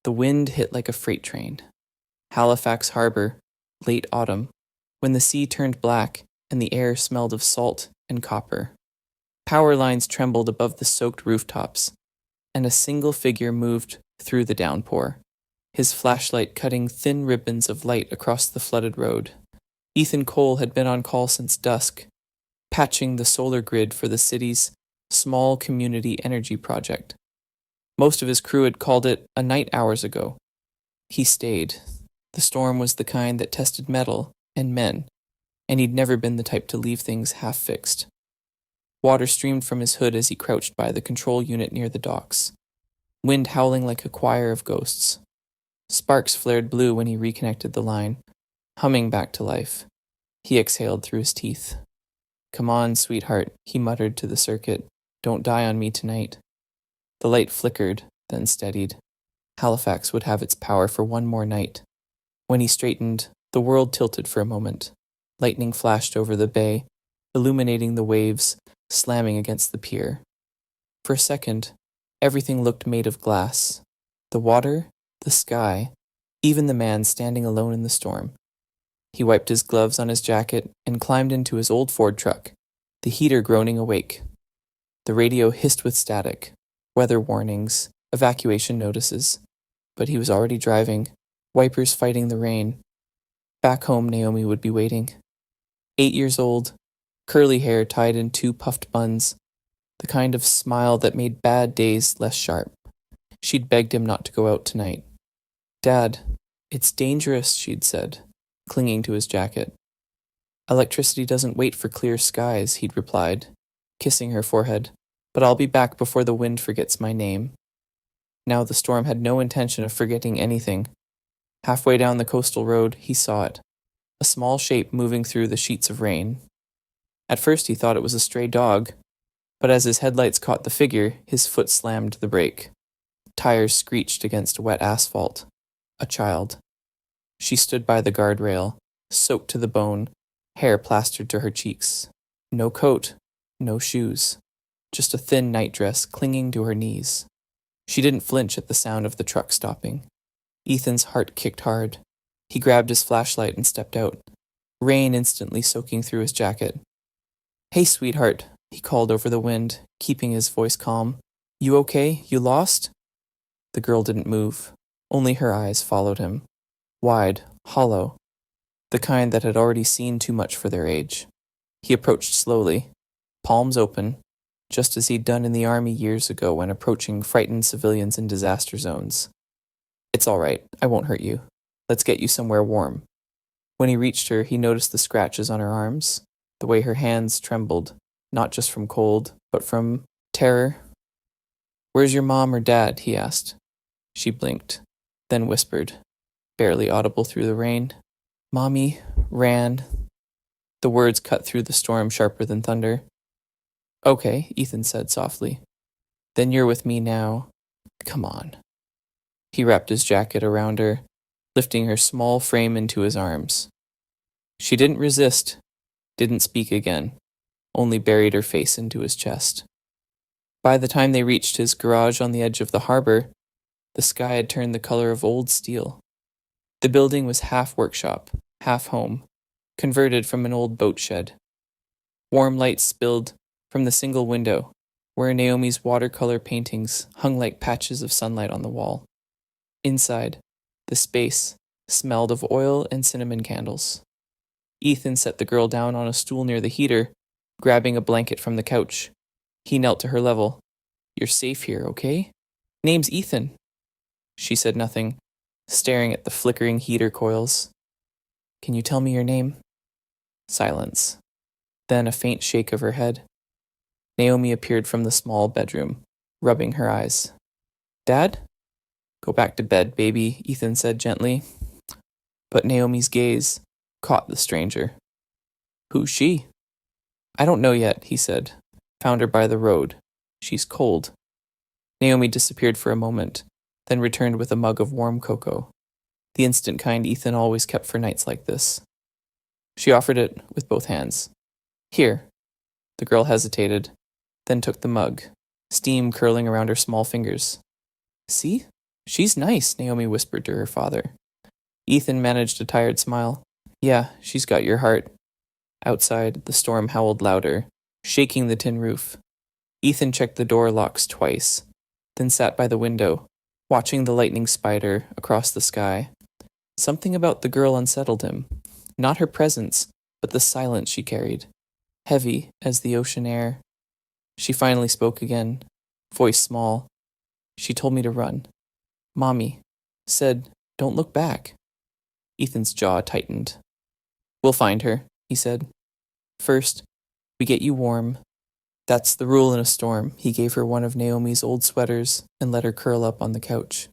The wind hit like a freight train. Halifax Harbor, late autumn, when the sea turned black and the air smelled of salt and copper. Power lines trembled above the soaked rooftops, and a single figure moved through the downpour, his flashlight cutting thin ribbons of light across the flooded road. Ethan Cole had been on call since dusk, patching the solar grid for the city's small community energy project. Most of his crew had called it a night hours ago. He stayed. The storm was the kind that tested metal and men, and he'd never been the type to leave things half-fixed. Water streamed from his hood as he crouched by the control unit near the docks, wind howling like a choir of ghosts. Sparks flared blue when he reconnected the line, humming back to life. He exhaled through his teeth. "Come on, sweetheart," he muttered to the circuit. "Don't die on me tonight." The light flickered, then steadied. Halifax would have its power for one more night. When he straightened, the world tilted for a moment. Lightning flashed over the bay, illuminating the waves slamming against the pier. For a second, everything looked made of glass. The water, the sky, even the man standing alone in the storm. He wiped his gloves on his jacket and climbed into his old Ford truck, the heater groaning awake. The radio hissed with static, weather warnings, evacuation notices. But he was already driving, wipers fighting the rain. Back home, Naomi would be waiting. 8 years old, curly hair tied in 2 puffed buns, the kind of smile that made bad days less sharp. She'd begged him not to go out tonight. "Dad, it's dangerous," she'd said, clinging to his jacket. "Electricity doesn't wait for clear skies," he'd replied, kissing her forehead, "but I'll be back before the wind forgets my name." Now the storm had no intention of forgetting anything. Halfway down the coastal road, he saw it, a small shape moving through the sheets of rain. At first he thought it was a stray dog, but as his headlights caught the figure, his foot slammed the brake. Tires screeched against wet asphalt. A child. She stood by the guardrail, soaked to the bone, hair plastered to her cheeks. No coat, no shoes, just a thin nightdress clinging to her knees. She didn't flinch at the sound of the truck stopping. Ethan's heart kicked hard. He grabbed his flashlight and stepped out, rain instantly soaking through his jacket. "Hey, sweetheart," he called over the wind, keeping his voice calm. "You okay? You lost?" The girl didn't move. Only her eyes followed him. Wide, hollow, the kind that had already seen too much for their age. He approached slowly, palms open, just as he'd done in the army years ago when approaching frightened civilians in disaster zones. "It's all right. I won't hurt you. Let's get you somewhere warm." When he reached her, he noticed the scratches on her arms, the way her hands trembled, not just from cold, but from terror. "Where's your mom or dad?" he asked. She blinked, then whispered, barely audible through the rain. "Mommy ran." The words cut through the storm sharper than thunder. "Okay," Ethan said softly. "Then you're with me now. Come on." He wrapped his jacket around her, lifting her small frame into his arms. She didn't resist, didn't speak again, only buried her face into his chest. By the time they reached his garage on the edge of the harbor, the sky had turned the color of old steel. The building was half workshop, half home, converted from an old boat shed. Warm light spilled from the single window, where Naomi's watercolor paintings hung like patches of sunlight on the wall. Inside, the space smelled of oil and cinnamon candles. Ethan set the girl down on a stool near the heater, grabbing a blanket from the couch. He knelt to her level. "You're safe here, okay? Name's Ethan." She said nothing, staring at the flickering heater coils. "Can you tell me your name?" Silence. Then a faint shake of her head. Naomi appeared from the small bedroom, rubbing her eyes. "Dad?" "Go back to bed, baby," Ethan said gently. But Naomi's gaze caught the stranger. "Who's she?" "I don't know yet," he said. "Found her by the road. She's cold." Naomi disappeared for a moment, then returned with a mug of warm cocoa, the instant kind Ethan always kept for nights like this. She offered it with both hands. "Here." The girl hesitated, then took the mug, steam curling around her small fingers. "See? She's nice, Naomi whispered to her father. Ethan managed a tired smile. Yeah, she's got your heart. Outside, the storm howled louder, shaking the tin roof. Ethan checked the door locks twice, then sat by the window, watching the lightning spider across the sky. Something about the girl unsettled him. Not her presence, but the silence she carried, heavy as the ocean air. She finally spoke again, voice small. She told me to run. Mommy said, don't look back. Ethan's jaw tightened. We'll find her, he said. First, we get you warm. That's the rule in a storm. He gave her one of Naomi's old sweaters and let her curl up on the couch.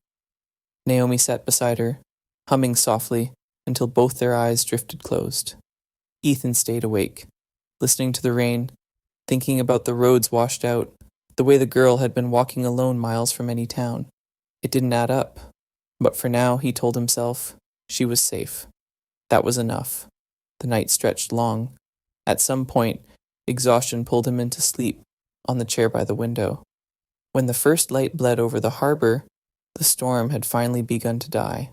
Naomi sat beside her, humming softly until both their eyes drifted closed. Ethan stayed awake, listening to the rain, thinking about the roads washed out, the way the girl had been walking alone miles from any town. It didn't add up, but for now, he told himself, she was safe. That was enough. The night stretched long. At some point, exhaustion pulled him into sleep on the chair by the window. When the first light bled over the harbor, the storm had finally begun to die.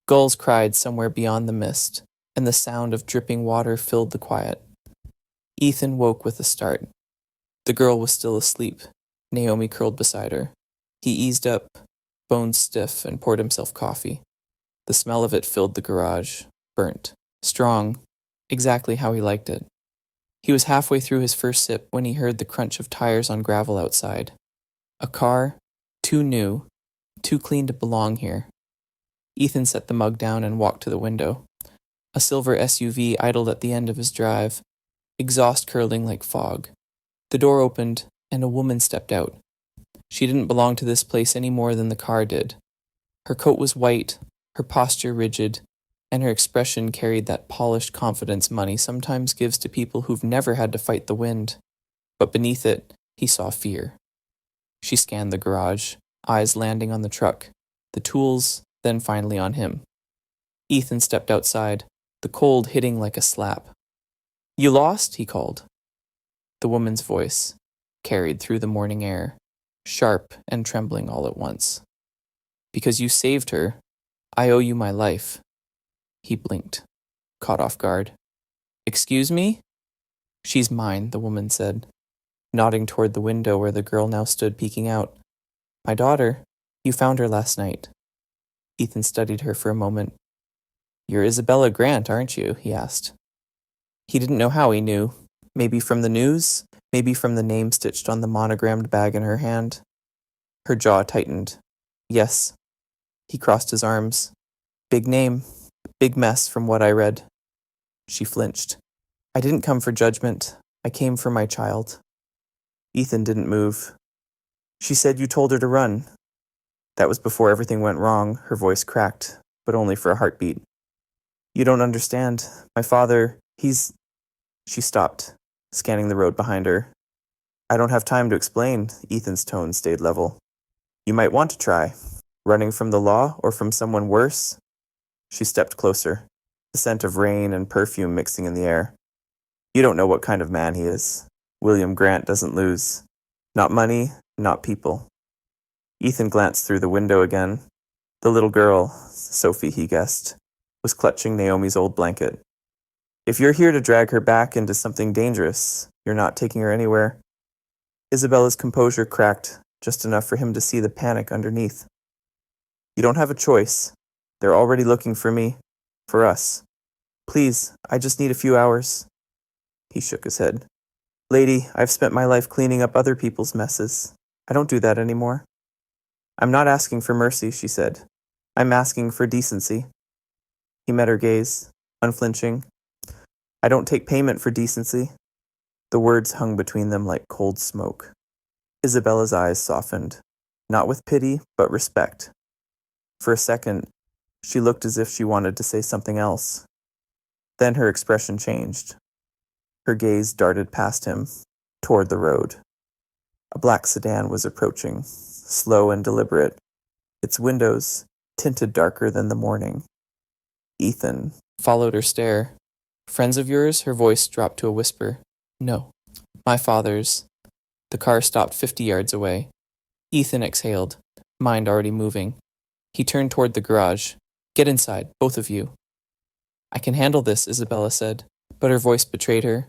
Gulls cried somewhere beyond the mist, and the sound of dripping water filled the quiet. Ethan woke with a start. The girl was still asleep. Naomi curled beside her. He eased up, bones stiff, and poured himself coffee. The smell of it filled the garage, burnt, strong, exactly how he liked it. He was halfway through his first sip when he heard the crunch of tires on gravel outside. A car, too new, too clean to belong here. Ethan set the mug down and walked to the window. A silver SUV idled at the end of his drive, exhaust curling like fog. The door opened, and a woman stepped out. She didn't belong to this place any more than the car did. Her coat was white, her posture rigid, and her expression carried that polished confidence money sometimes gives to people who've never had to fight the wind. But beneath it, he saw fear. She scanned the garage, eyes landing on the truck, the tools, then finally on him. Ethan stepped outside, the cold hitting like a slap. You lost? He called. The woman's voice carried through the morning air, sharp and trembling all at once. Because you saved her, I owe you my life. He blinked, caught off guard. Excuse me? She's mine, the woman said, nodding toward the window where the girl now stood peeking out. My daughter, you found her last night. Ethan studied her for a moment. You're Isabella Grant, aren't you? He asked. He didn't know how he knew. Maybe from the news, maybe from the name stitched on the monogrammed bag in her hand. Her jaw tightened. Yes. He crossed his arms. Big name, big mess from what I read. She flinched. I didn't come for judgment. I came for my child. Ethan didn't move. She said you told her to run. That was before everything went wrong. Her voice cracked, but only for a heartbeat. You don't understand. My father, he's... She stopped, scanning the road behind her. I don't have time to explain. Ethan's tone stayed level. You might want to try. Running from the law or from someone worse? She stepped closer, the scent of rain and perfume mixing in the air. You don't know what kind of man he is. William Grant doesn't lose. Not money, not people. Ethan glanced through the window again. The little girl, Sophie he guessed, was clutching Naomi's old blanket. If you're here to drag her back into something dangerous, you're not taking her anywhere. Isabella's composure cracked, just enough for him to see the panic underneath. You don't have a choice. They're already looking for me. For us. Please, I just need a few hours. He shook his head. Lady, I've spent my life cleaning up other people's messes. I don't do that anymore. I'm not asking for mercy, she said. I'm asking for decency. He met her gaze, unflinching. I don't take payment for decency. The words hung between them like cold smoke. Isabella's eyes softened, not with pity, but respect. For a second, she looked as if she wanted to say something else. Then her expression changed. Her gaze darted past him, toward the road. A black sedan was approaching, slow and deliberate, its windows tinted darker than the morning. Ethan followed her stare. Friends of yours? Her voice dropped to a whisper. No. My father's. The car stopped 50 yards away. Ethan exhaled, mind already moving. He turned toward the garage. Get inside, both of you. I can handle this, Isabella said, but her voice betrayed her.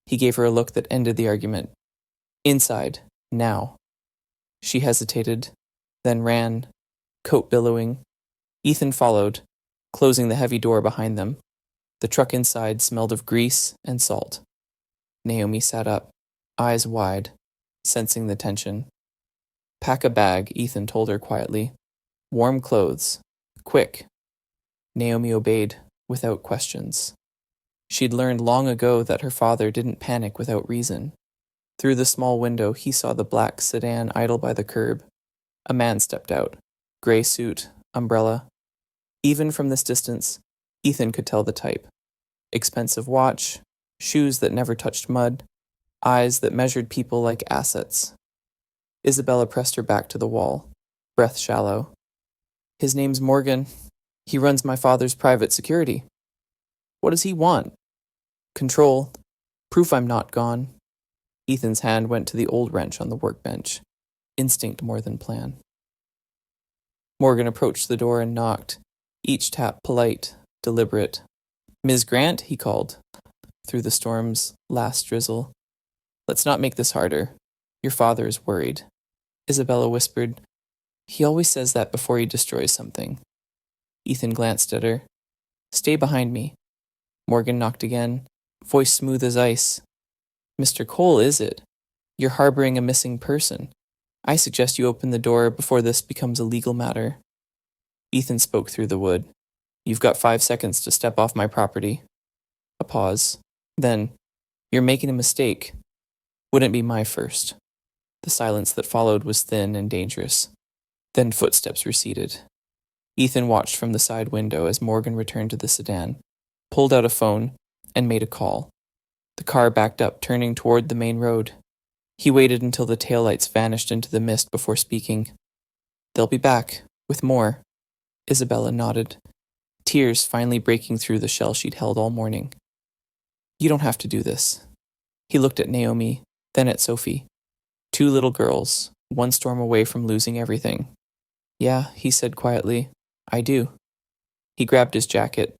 He gave her a look that ended the argument. Inside, now. She hesitated, then ran, coat billowing. Ethan followed, closing the heavy door behind them. The truck inside smelled of grease and salt. Naomi sat up, eyes wide, sensing the tension. Pack a bag, Ethan told her quietly. Warm clothes. Quick. Naomi obeyed, without questions. She'd learned long ago that her father didn't panic without reason. Through the small window, he saw the black sedan idle by the curb. A man stepped out, gray suit, umbrella. Even from this distance, Ethan could tell the type. Expensive watch, shoes that never touched mud, eyes that measured people like assets. Isabella pressed her back to the wall, breath shallow. His name's Morgan. He runs my father's private security. What does he want? Control. Proof I'm not gone. Ethan's hand went to the old wrench on the workbench. Instinct more than plan. Morgan approached the door and knocked, each tap polite, deliberate. Ms. Grant, he called, through the storm's last drizzle. Let's not make this harder. Your father is worried. Isabella whispered, He always says that before he destroys something. Ethan glanced at her. Stay behind me. Morgan knocked again, voice smooth as ice. Mr. Cole, is it? You're harboring a missing person. I suggest you open the door before this becomes a legal matter. Ethan spoke through the wood. You've got 5 seconds to step off my property. A pause. Then, you're making a mistake. Wouldn't be my first. The silence that followed was thin and dangerous. Then footsteps receded. Ethan watched from the side window as Morgan returned to the sedan, pulled out a phone, and made a call. The car backed up, turning toward the main road. He waited until the taillights vanished into the mist before speaking. They'll be back, with more. Isabella nodded, tears finally breaking through the shell she'd held all morning. You don't have to do this. He looked at Naomi, then at Sophie. 2 little girls, one storm away from losing everything. Yeah, he said quietly, I do. He grabbed his jacket,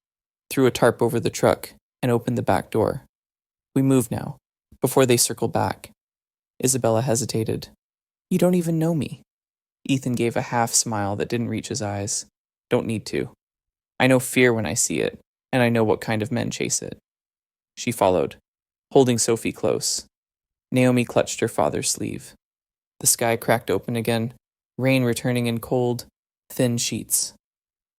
threw a tarp over the truck, and opened the back door. We move now, before they circle back. Isabella hesitated. You don't even know me. Ethan gave a half smile that didn't reach his eyes. Don't need to. I know fear when I see it, and I know what kind of men chase it. She followed, holding Sophie close. Naomi clutched her father's sleeve. The sky cracked open again, rain returning in cold, thin sheets.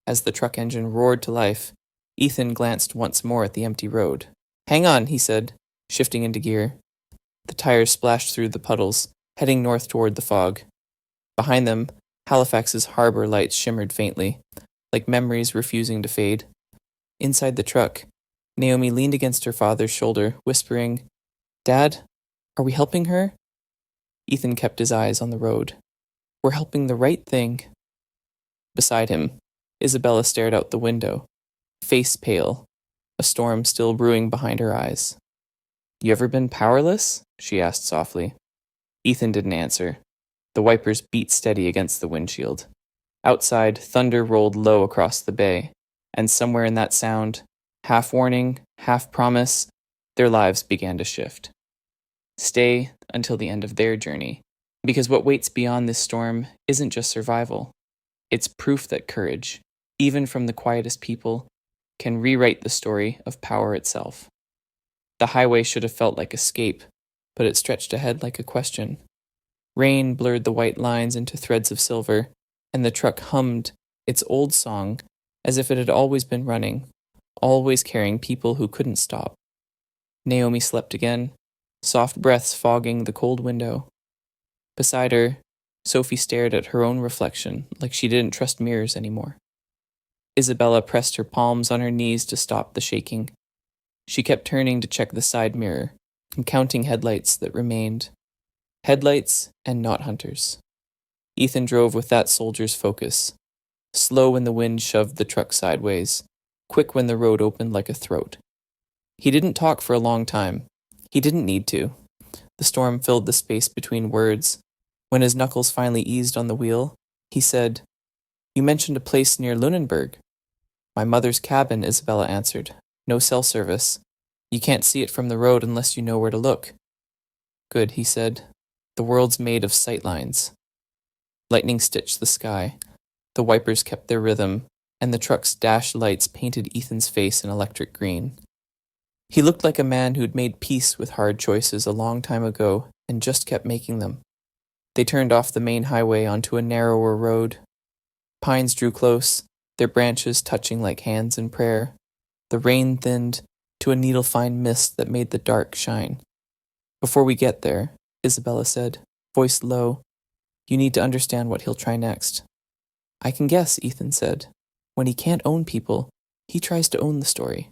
As the truck engine roared to life, Ethan glanced once more at the empty road. Hang on, he said, shifting into gear. The tires splashed through the puddles, heading north toward the fog. Behind them, Halifax's harbor lights shimmered faintly, like memories refusing to fade. Inside the truck, Naomi leaned against her father's shoulder, whispering, Dad, are we helping her? Ethan kept his eyes on the road. We're helping the right thing. Beside him, Isabella stared out the window, face pale, a storm still brewing behind her eyes. You ever been powerless? She asked softly. Ethan didn't answer. The wipers beat steady against the windshield. Outside, thunder rolled low across the bay, and somewhere in that sound, half warning, half promise, their lives began to shift. Stay until the end of their journey, because what waits beyond this storm isn't just survival. It's proof that courage, even from the quietest people, can rewrite the story of power itself. The highway should have felt like escape, but it stretched ahead like a question. Rain blurred the white lines into threads of silver, and the truck hummed its old song as if it had always been running, always carrying people who couldn't stop. Naomi slept again, soft breaths fogging the cold window. Beside her, Sophie stared at her own reflection like she didn't trust mirrors anymore. Isabella pressed her palms on her knees to stop the shaking. She kept turning to check the side mirror and counting headlights that remained. Headlights and not hunters. Ethan drove with that soldier's focus, slow when the wind shoved the truck sideways, quick when the road opened like a throat. He didn't talk for a long time. He didn't need to. The storm filled the space between words. When his knuckles finally eased on the wheel, he said, You mentioned a place near Lunenburg. My mother's cabin, Isabella answered. No cell service. You can't see it from the road unless you know where to look. Good, he said. The world's made of sight lines. Lightning stitched the sky. The wipers kept their rhythm, and the truck's dash lights painted Ethan's face in electric green. He looked like a man who'd made peace with hard choices a long time ago and just kept making them. They turned off the main highway onto a narrower road. Pines drew close, their branches touching like hands in prayer. The rain thinned to a needle-fine mist that made the dark shine. Before we get there, Isabella said, voice low, you need to understand what he'll try next. I can guess, Ethan said. When he can't own people, he tries to own the story.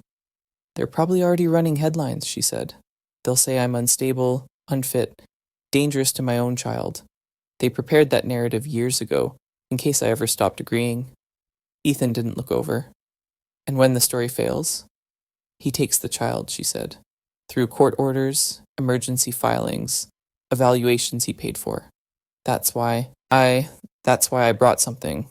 They're probably already running headlines, she said. They'll say I'm unstable, unfit, dangerous to my own child. They prepared that narrative years ago, in case I ever stopped agreeing. Ethan didn't look over. And when the story fails, he takes the child, she said, through court orders, emergency filings, evaluations he paid for. That's why I brought something.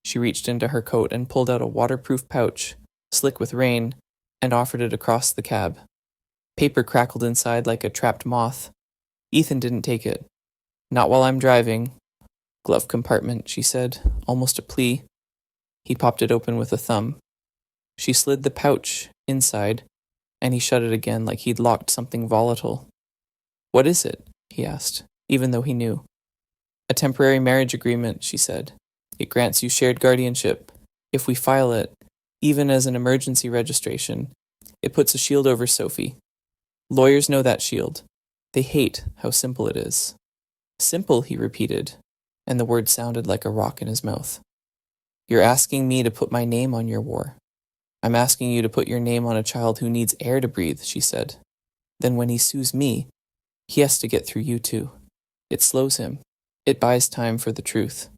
She reached into her coat and pulled out a waterproof pouch, slick with rain, and offered it across the cab. Paper crackled inside like a trapped moth. Ethan didn't take it. Not while I'm driving. Glove compartment, she said, almost a plea. He popped it open with a thumb. She slid the pouch inside, and he shut it again like he'd locked something volatile. What is it? He asked, even though he knew. A temporary marriage agreement, she said. It grants you shared guardianship. If we file it, even as an emergency registration, it puts a shield over Sophie. Lawyers know that shield. They hate how simple it is. Simple, he repeated, and the word sounded like a rock in his mouth. You're asking me to put my name on your war. I'm asking you to put your name on a child who needs air to breathe, she said. Then when he sues me, he has to get through you too. It slows him. It buys time for the truth.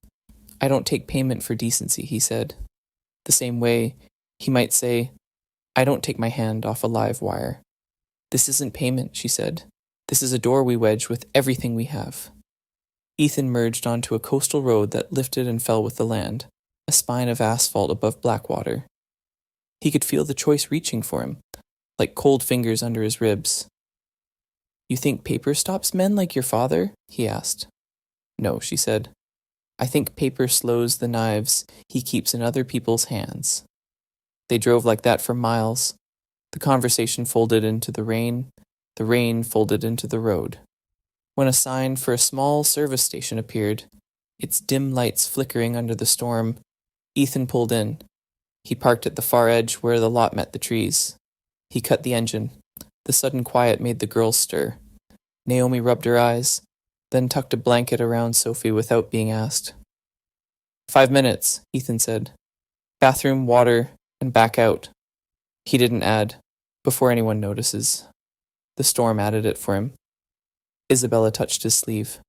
I don't take payment for decency, he said. The same way he might say, I don't take my hand off a live wire. This isn't payment, she said. This is a door we wedge with everything we have. Ethan merged onto a coastal road that lifted and fell with the land, a spine of asphalt above Blackwater. He could feel the choice reaching for him, like cold fingers under his ribs. You think paper stops men like your father? He asked. No, she said. I think paper slows the knives he keeps in other people's hands. They drove like that for miles. The conversation folded into the rain folded into the road. When a sign for a small service station appeared, its dim lights flickering under the storm, Ethan pulled in. He parked at the far edge where the lot met the trees. He cut the engine. The sudden quiet made the girls stir. Naomi rubbed her eyes, then tucked a blanket around Sophie without being asked. 5 minutes, Ethan said. Bathroom, water, and back out. He didn't add, before anyone notices. The storm added it for him. Isabella touched his sleeve.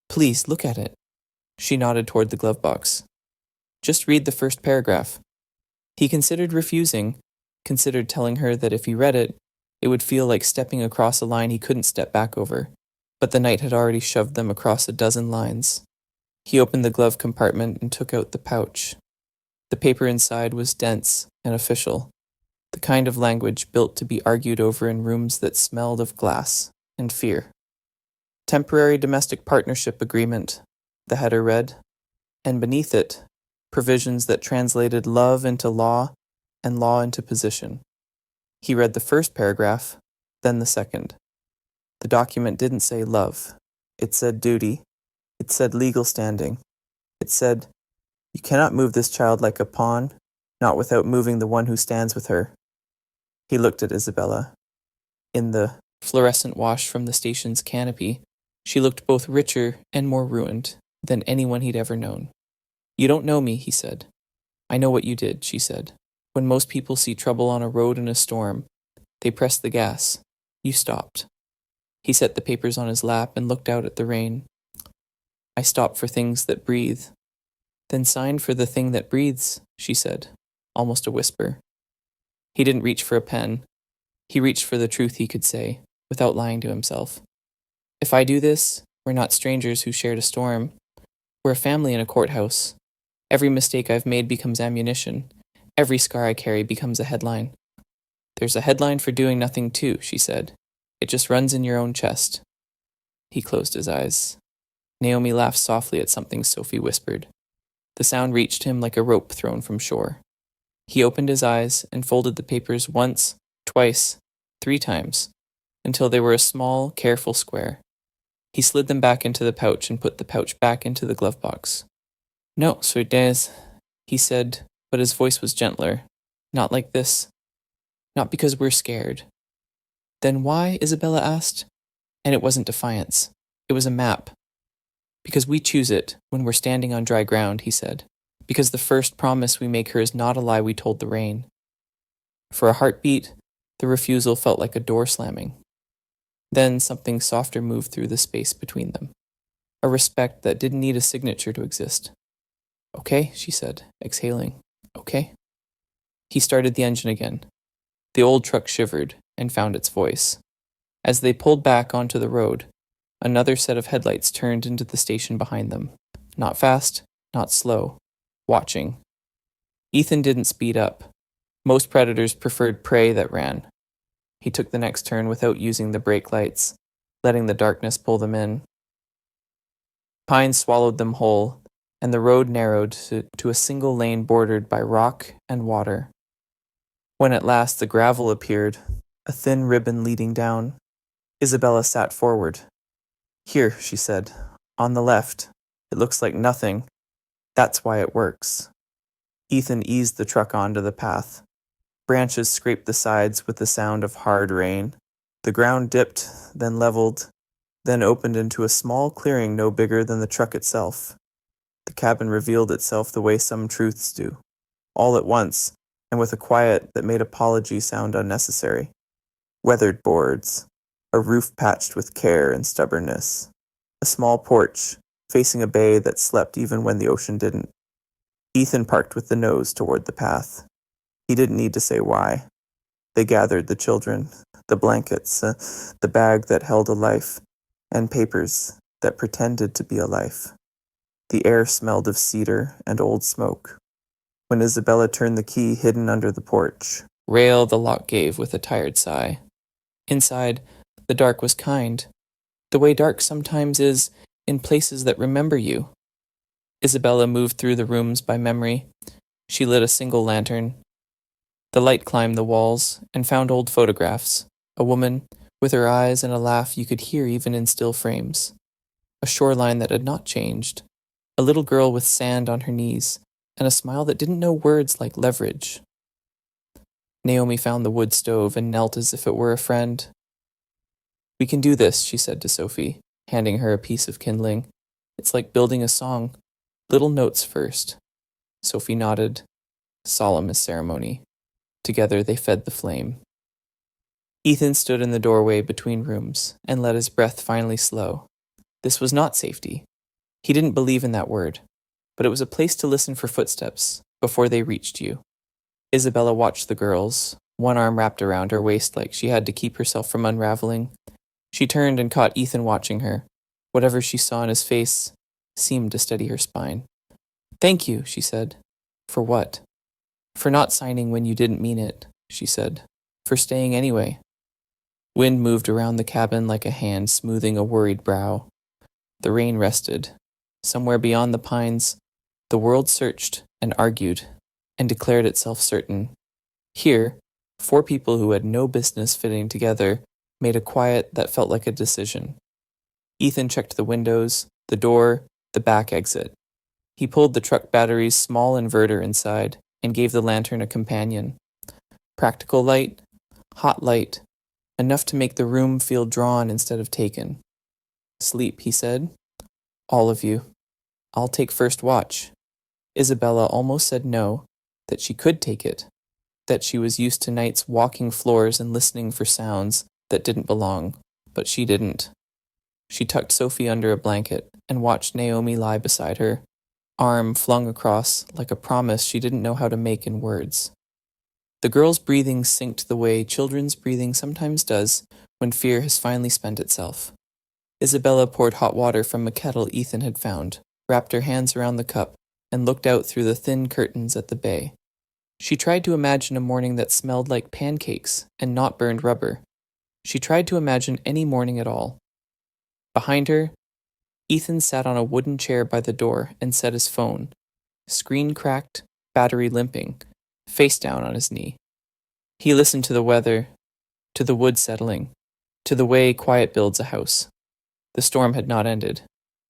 Please, look at it. She nodded toward the glove box. Just read the first paragraph. He considered refusing, considered telling her that if he read it, it would feel like stepping across a line he couldn't step back over, but the night had already shoved them across a dozen lines. He opened the glove compartment and took out the pouch. The paper inside was dense and official, the kind of language built to be argued over in rooms that smelled of glass and fear. Temporary Domestic Partnership Agreement, the header read, and beneath it, provisions that translated love into law and law into position. He read the first paragraph, then the second. The document didn't say love. It said duty. It said legal standing. It said, you cannot move this child like a pawn, not without moving the one who stands with her. He looked at Isabella. In the fluorescent wash from the station's canopy, she looked both richer and more ruined than anyone he'd ever known. You don't know me, he said. I know what you did, she said. When most people see trouble on a road in a storm, they press the gas. You stopped. He set the papers on his lap and looked out at the rain. I stopped for things that breathe. Then sign for the thing that breathes, she said, almost a whisper. He didn't reach for a pen. He reached for the truth he could say, without lying to himself. If I do this, we're not strangers who shared a storm. We're a family in a courthouse. Every mistake I've made becomes ammunition. Every scar I carry becomes a headline. There's a headline for doing nothing too, she said. It just runs in your own chest. He closed his eyes. Naomi laughed softly at something Sophie whispered. The sound reached him like a rope thrown from shore. He opened his eyes and folded the papers once, twice, 3 times, until they were a small, careful square. He slid them back into the pouch and put the pouch back into the glove box. No, Soudez, he said, but his voice was gentler. Not like this. Not because we're scared. Then why? Isabella asked. And it wasn't defiance. It was a map. Because we choose it when we're standing on dry ground, he said. Because the first promise we make her is not a lie we told the rain. For a heartbeat, the refusal felt like a door slamming. Then something softer moved through the space between them. A respect that didn't need a signature to exist. Okay, she said, exhaling. Okay. He started the engine again. The old truck shivered and found its voice. As they pulled back onto the road, another set of headlights turned into the station behind them. Not fast, not slow. Watching. Ethan didn't speed up. Most predators preferred prey that ran. He took the next turn without using the brake lights, letting the darkness pull them in. Pines swallowed them whole, and the road narrowed to a single lane bordered by rock and water. When at last the gravel appeared, a thin ribbon leading down, Isabella sat forward. Here, she said, on the left. It looks like nothing. That's why it works. Ethan eased the truck onto the path. Branches scraped the sides with the sound of hard rain. The ground dipped, then leveled, then opened into a small clearing no bigger than the truck itself. The cabin revealed itself the way some truths do, all at once, and with a quiet that made apology sound unnecessary. Weathered boards, a roof patched with care and stubbornness, a small porch facing a bay that slept even when the ocean didn't. Ethan parked with the nose toward the path. He didn't need to say why. They gathered the children, the blankets, the bag that held a life, and papers that pretended to be a life. The air smelled of cedar and old smoke. When Isabella turned the key hidden under the porch, rail the lock gave with a tired sigh. Inside, the dark was kind, the way dark sometimes is in places that remember you. Isabella moved through the rooms by memory. She lit a single lantern. The light climbed the walls and found old photographs, a woman with her eyes and a laugh you could hear even in still frames, a shoreline that had not changed, a little girl with sand on her knees, and a smile that didn't know words like leverage. Naomi found the wood stove and knelt as if it were a friend. We can do this, she said to Sophie, handing her a piece of kindling. It's like building a song. Little notes first. Sophie nodded, solemn as ceremony. Together they fed the flame. Ethan stood in the doorway between rooms and let his breath finally slow. This was not safety. He didn't believe in that word, but it was a place to listen for footsteps before they reached you. Isabella watched the girls, one arm wrapped around her waist like she had to keep herself from unraveling. She turned and caught Ethan watching her. Whatever she saw in his face seemed to steady her spine. Thank you, she said. For what? For not signing when you didn't mean it, she said. For staying anyway. Wind moved around the cabin like a hand smoothing a worried brow. The rain rested. Somewhere beyond the pines, the world searched and argued and declared itself certain. Here, 4 people who had no business fitting together made a quiet that felt like a decision. Ethan checked the windows, the door, the back exit. He pulled the truck battery's small inverter inside and gave the lantern a companion. Practical light, hot light, enough to make the room feel drawn instead of taken. Sleep, he said. All of you. I'll take first watch. Isabella almost said no, that she could take it, that she was used to nights walking floors and listening for sounds that didn't belong, but she didn't. She tucked Sophie under a blanket and watched Naomi lie beside her, arm flung across like a promise she didn't know how to make in words. The girl's breathing synced the way children's breathing sometimes does when fear has finally spent itself. Isabella poured hot water from a kettle Ethan had found, wrapped her hands around the cup, and looked out through the thin curtains at the bay. She tried to imagine a morning that smelled like pancakes and not burned rubber. She tried to imagine any morning at all. Behind her, Ethan sat on a wooden chair by the door and set his phone, screen cracked, battery limping, face down on his knee. He listened to the weather, to the wood settling, to the way quiet builds a house. The storm had not ended.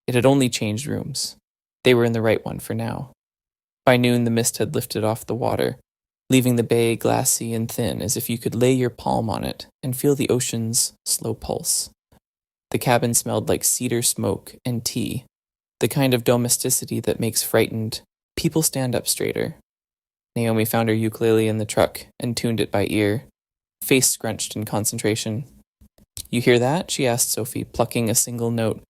It had only changed rooms. They were in the right one for now. By noon, the mist had lifted off the water, leaving the bay glassy and thin as if you could lay your palm on it and feel the ocean's slow pulse. The cabin smelled like cedar smoke and tea, the kind of domesticity that makes frightened people stand up straighter. Naomi found her ukulele in the truck and tuned it by ear, face scrunched in concentration. "You hear that?" she asked Sophie, plucking a single note.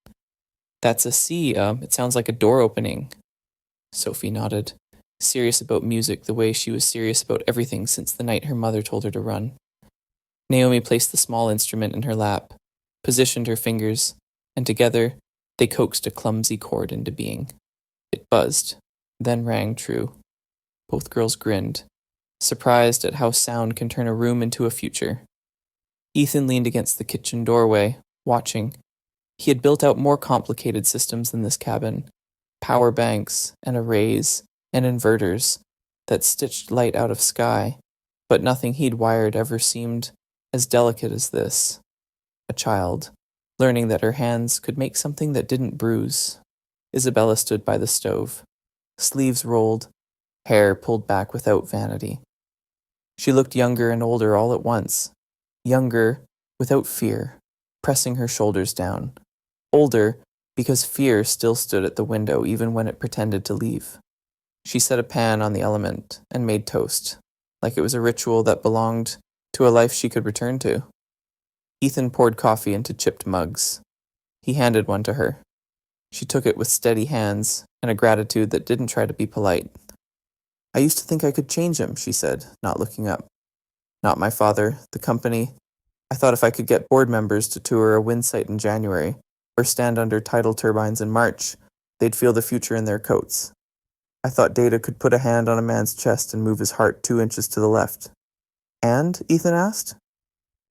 "That's a C, it sounds like a door opening." Sophie nodded, serious about music the way she was serious about everything since the night her mother told her to run. Naomi placed the small instrument in her lap, positioned her fingers, and together they coaxed a clumsy chord into being. It buzzed, then rang true. Both girls grinned, surprised at how sound can turn a room into a future. Ethan leaned against the kitchen doorway, watching. He had built out more complicated systems than this cabin, power banks and arrays and inverters that stitched light out of sky, but nothing he'd wired ever seemed as delicate as this. A child, learning that her hands could make something that didn't bruise. Isabella stood by the stove, sleeves rolled, hair pulled back without vanity. She looked younger and older all at once, younger without fear, pressing her shoulders down, older because fear still stood at the window even when it pretended to leave. She set a pan on the element and made toast, like it was a ritual that belonged to a life she could return to. Ethan poured coffee into chipped mugs. He handed one to her. She took it with steady hands and a gratitude that didn't try to be polite. "I used to think I could change him," she said, not looking up. "Not my father, the company. I thought if I could get board members to tour a wind site in January, or stand under tidal turbines in March, they'd feel the future in their coats. I thought data could put a hand on a man's chest and move his heart 2 inches to the left." "And?" Ethan asked.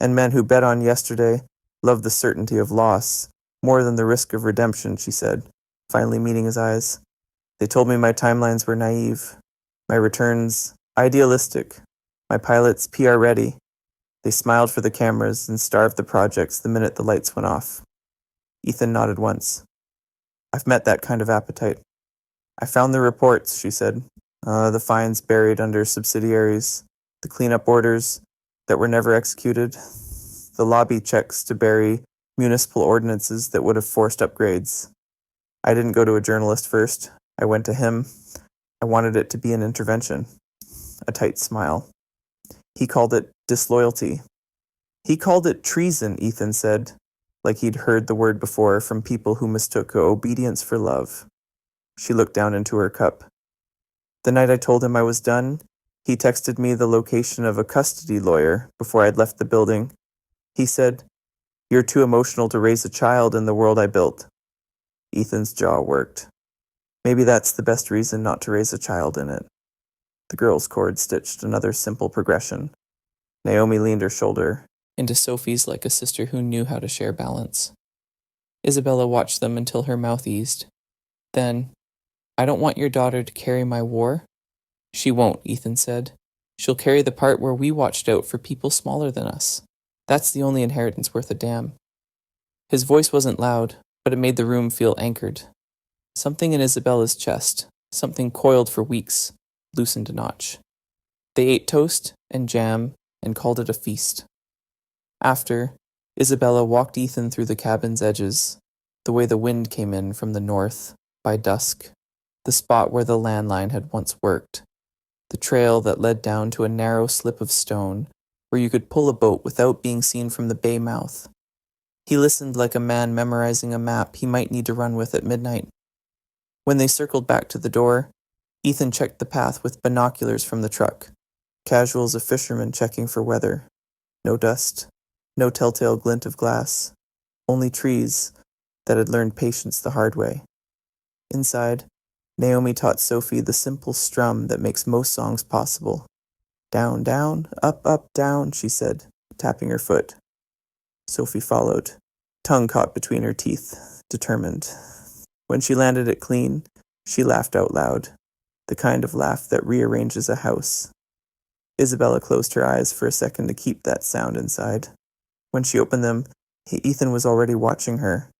"And men who bet on yesterday love the certainty of loss more than the risk of redemption," she said, finally meeting his eyes. "They told me my timelines were naive, my returns idealistic, my pilots PR ready. They smiled for the cameras and starved the projects the minute the lights went off." Ethan nodded once. "I've met that kind of appetite. I found the reports," she said. The fines buried under subsidiaries, the cleanup orders that were never executed, the lobby checks to bury municipal ordinances that would have forced upgrades. I didn't go to a journalist first. I went to him. I wanted it to be an intervention." A tight smile. "He called it disloyalty." "He called it treason," Ethan said, like he'd heard the word before from people who mistook obedience for love. She looked down into her cup. "The night I told him I was done, he texted me the location of a custody lawyer before I'd left the building. He said, 'You're too emotional to raise a child in the world I built.'" Ethan's jaw worked. Maybe that's the best reason not to raise a child in it. The girl's chord stitched another simple progression. Naomi leaned her shoulder into Sophie's like a sister who knew how to share balance. Isabella watched them until her mouth eased. Then, "I don't want your daughter to carry my war." "She won't," Ethan said. "She'll carry the part where we watched out for people smaller than us. That's the only inheritance worth a damn." His voice wasn't loud, but it made the room feel anchored. Something in Isabella's chest, something coiled for weeks, loosened a notch. They ate toast and jam and called it a feast. After, Isabella walked Ethan through the cabin's edges, the way the wind came in from the north, by dusk, the spot where the landline had once worked, the trail that led down to a narrow slip of stone where you could pull a boat without being seen from the bay mouth. He listened like a man memorizing a map he might need to run with at midnight. When they circled back to the door, Ethan checked the path with binoculars from the truck, casual as a fisherman checking for weather. No dust, no telltale glint of glass, only trees that had learned patience the hard way. Inside, Naomi taught Sophie the simple strum that makes most songs possible. Down, down, up, down, she said, tapping her foot. Sophie followed, tongue caught between her teeth, determined. When she landed it clean, she laughed out loud, the kind of laugh that rearranges a house. Isabella closed her eyes for a second to keep that sound inside. When she opened them, Ethan was already watching her,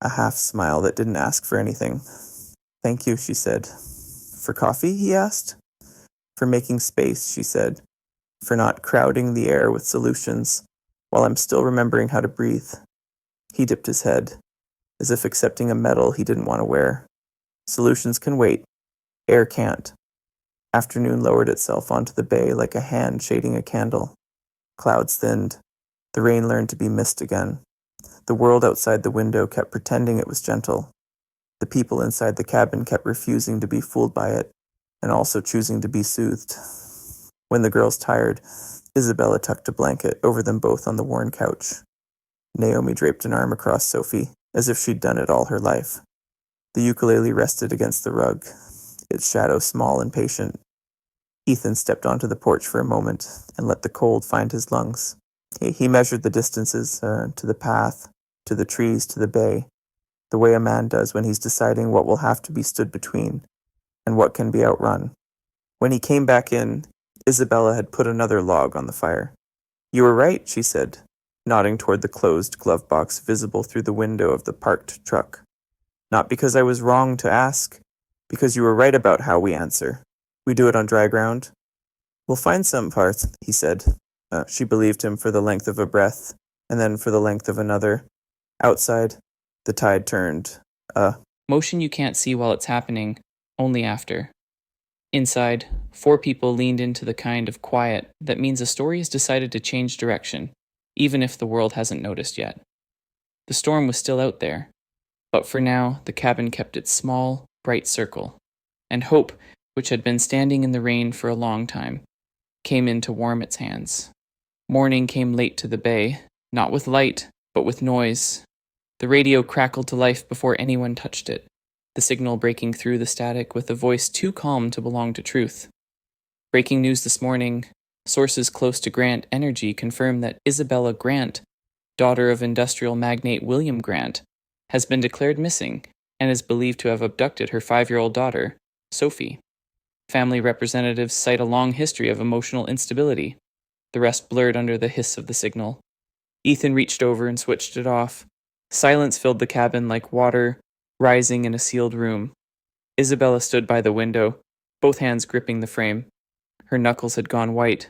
a half smile that didn't ask for anything. Thank you, she said. For coffee, he asked. For making space, she said. For not crowding the air with solutions, while I'm still remembering how to breathe. He dipped his head, as if accepting a medal he didn't want to wear. Solutions can wait. Air can't. Afternoon lowered itself onto the bay like a hand shading a candle. Clouds thinned. The rain learned to be mist again. The world outside the window kept pretending it was gentle. The people inside the cabin kept refusing to be fooled by it, and also choosing to be soothed. When the girls tired, Isabella tucked a blanket over them both on the worn couch. Naomi draped an arm across Sophie, as if she'd done it all her life. The ukulele rested against the rug, its shadow small and patient. Ethan stepped onto the porch for a moment and let the cold find his lungs. He measured the distances to the path, to the trees, to the bay, the way a man does when he's deciding what will have to be stood between and what can be outrun. When he came back in, Isabella had put another log on the fire. You were right, she said, nodding toward the closed glove box visible through the window of the parked truck. Not because I was wrong to ask, because you were right about how we answer. We do it on dry ground. We'll find some parts, he said. She believed him for the length of a breath, and then for the length of another. Outside, the tide turned. Motion you can't see while it's happening, only after. Inside, 4 people leaned into the kind of quiet that means a story has decided to change direction, even if the world hasn't noticed yet. The storm was still out there, but for now, the cabin kept its small, bright circle, and hope, which had been standing in the rain for a long time, came in to warm its hands. Morning came late to the bay, not with light, but with noise. The radio crackled to life before anyone touched it, the signal breaking through the static with a voice too calm to belong to truth. Breaking news this morning, sources close to Grant Energy confirm that Isabella Grant, daughter of industrial magnate William Grant, has been declared missing and is believed to have abducted her 5-year-old daughter, Sophie. Family representatives cite a long history of emotional instability. The rest blurred under the hiss of the signal. Ethan reached over and switched it off. Silence filled the cabin like water rising in a sealed room. Isabella stood by the window, both hands gripping the frame. Her knuckles had gone white.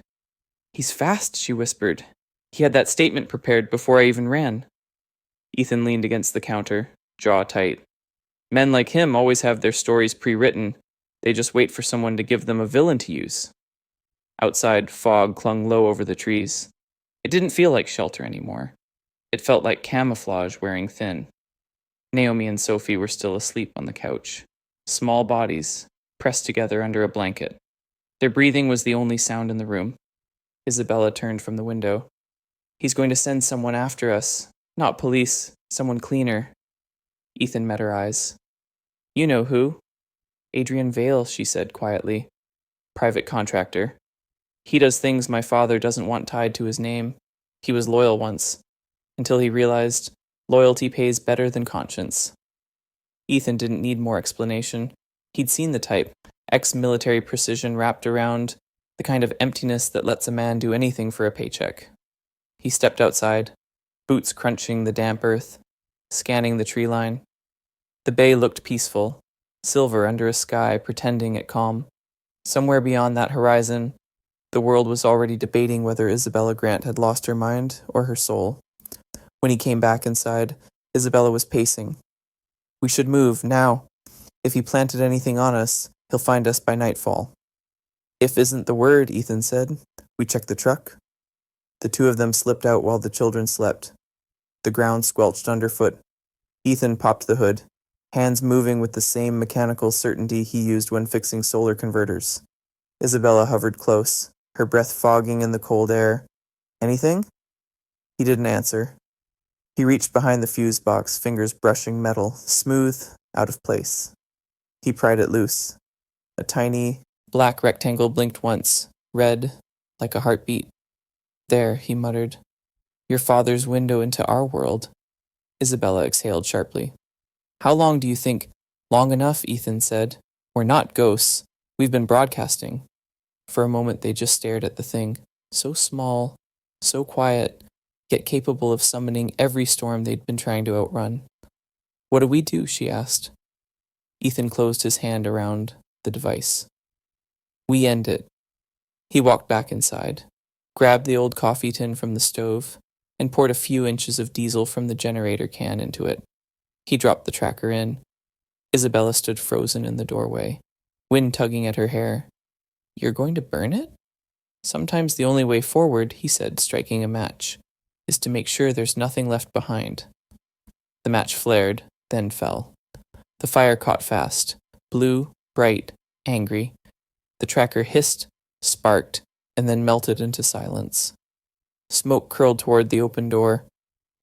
He's fast, she whispered. He had that statement prepared before I even ran. Ethan leaned against the counter, jaw tight. Men like him always have their stories pre-written. They just wait for someone to give them a villain to use. Outside, fog clung low over the trees. It didn't feel like shelter anymore. It felt like camouflage wearing thin. Naomi and Sophie were still asleep on the couch, small bodies, pressed together under a blanket. Their breathing was the only sound in the room. Isabella turned from the window. He's going to send someone after us. Not police, someone cleaner. Ethan met her eyes. You know who? Adrian Vale, she said quietly. Private contractor. He does things my father doesn't want tied to his name. He was loyal once, until he realized loyalty pays better than conscience. Ethan didn't need more explanation. He'd seen the type, ex-military precision wrapped around, the kind of emptiness that lets a man do anything for a paycheck. He stepped outside, boots crunching the damp earth, scanning the tree line. The bay looked peaceful, silver under a sky pretending at calm. Somewhere beyond that horizon, the world was already debating whether Isabella Grant had lost her mind or her soul. When he came back inside, Isabella was pacing. We should move, now. If he planted anything on us, he'll find us by nightfall. If isn't the word, Ethan said. We check the truck. The 2 of them slipped out while the children slept. The ground squelched underfoot. Ethan popped the hood, hands moving with the same mechanical certainty he used when fixing solar converters. Isabella hovered close, her breath fogging in the cold air. Anything? He didn't answer. He reached behind the fuse box, fingers brushing metal, smooth, out of place. He pried it loose. A tiny, black rectangle blinked once, red, like a heartbeat. There, he muttered. Your father's window into our world. Isabella exhaled sharply. How long do you think? Long enough, Ethan said. We're not ghosts. We've been broadcasting. For a moment they just stared at the thing, so small, so quiet, yet capable of summoning every storm they'd been trying to outrun. What do we do? She asked. Ethan closed his hand around the device. We end it. He walked back inside, grabbed the old coffee tin from the stove, and poured a few inches of diesel from the generator can into it. He dropped the tracker in. Isabella stood frozen in the doorway, wind tugging at her hair. You're going to burn it? Sometimes the only way forward, he said, striking a match, is to make sure there's nothing left behind. The match flared, then fell. The fire caught fast, blue, bright, angry. The tracker hissed, sparked, and then melted into silence. Smoke curled toward the open door,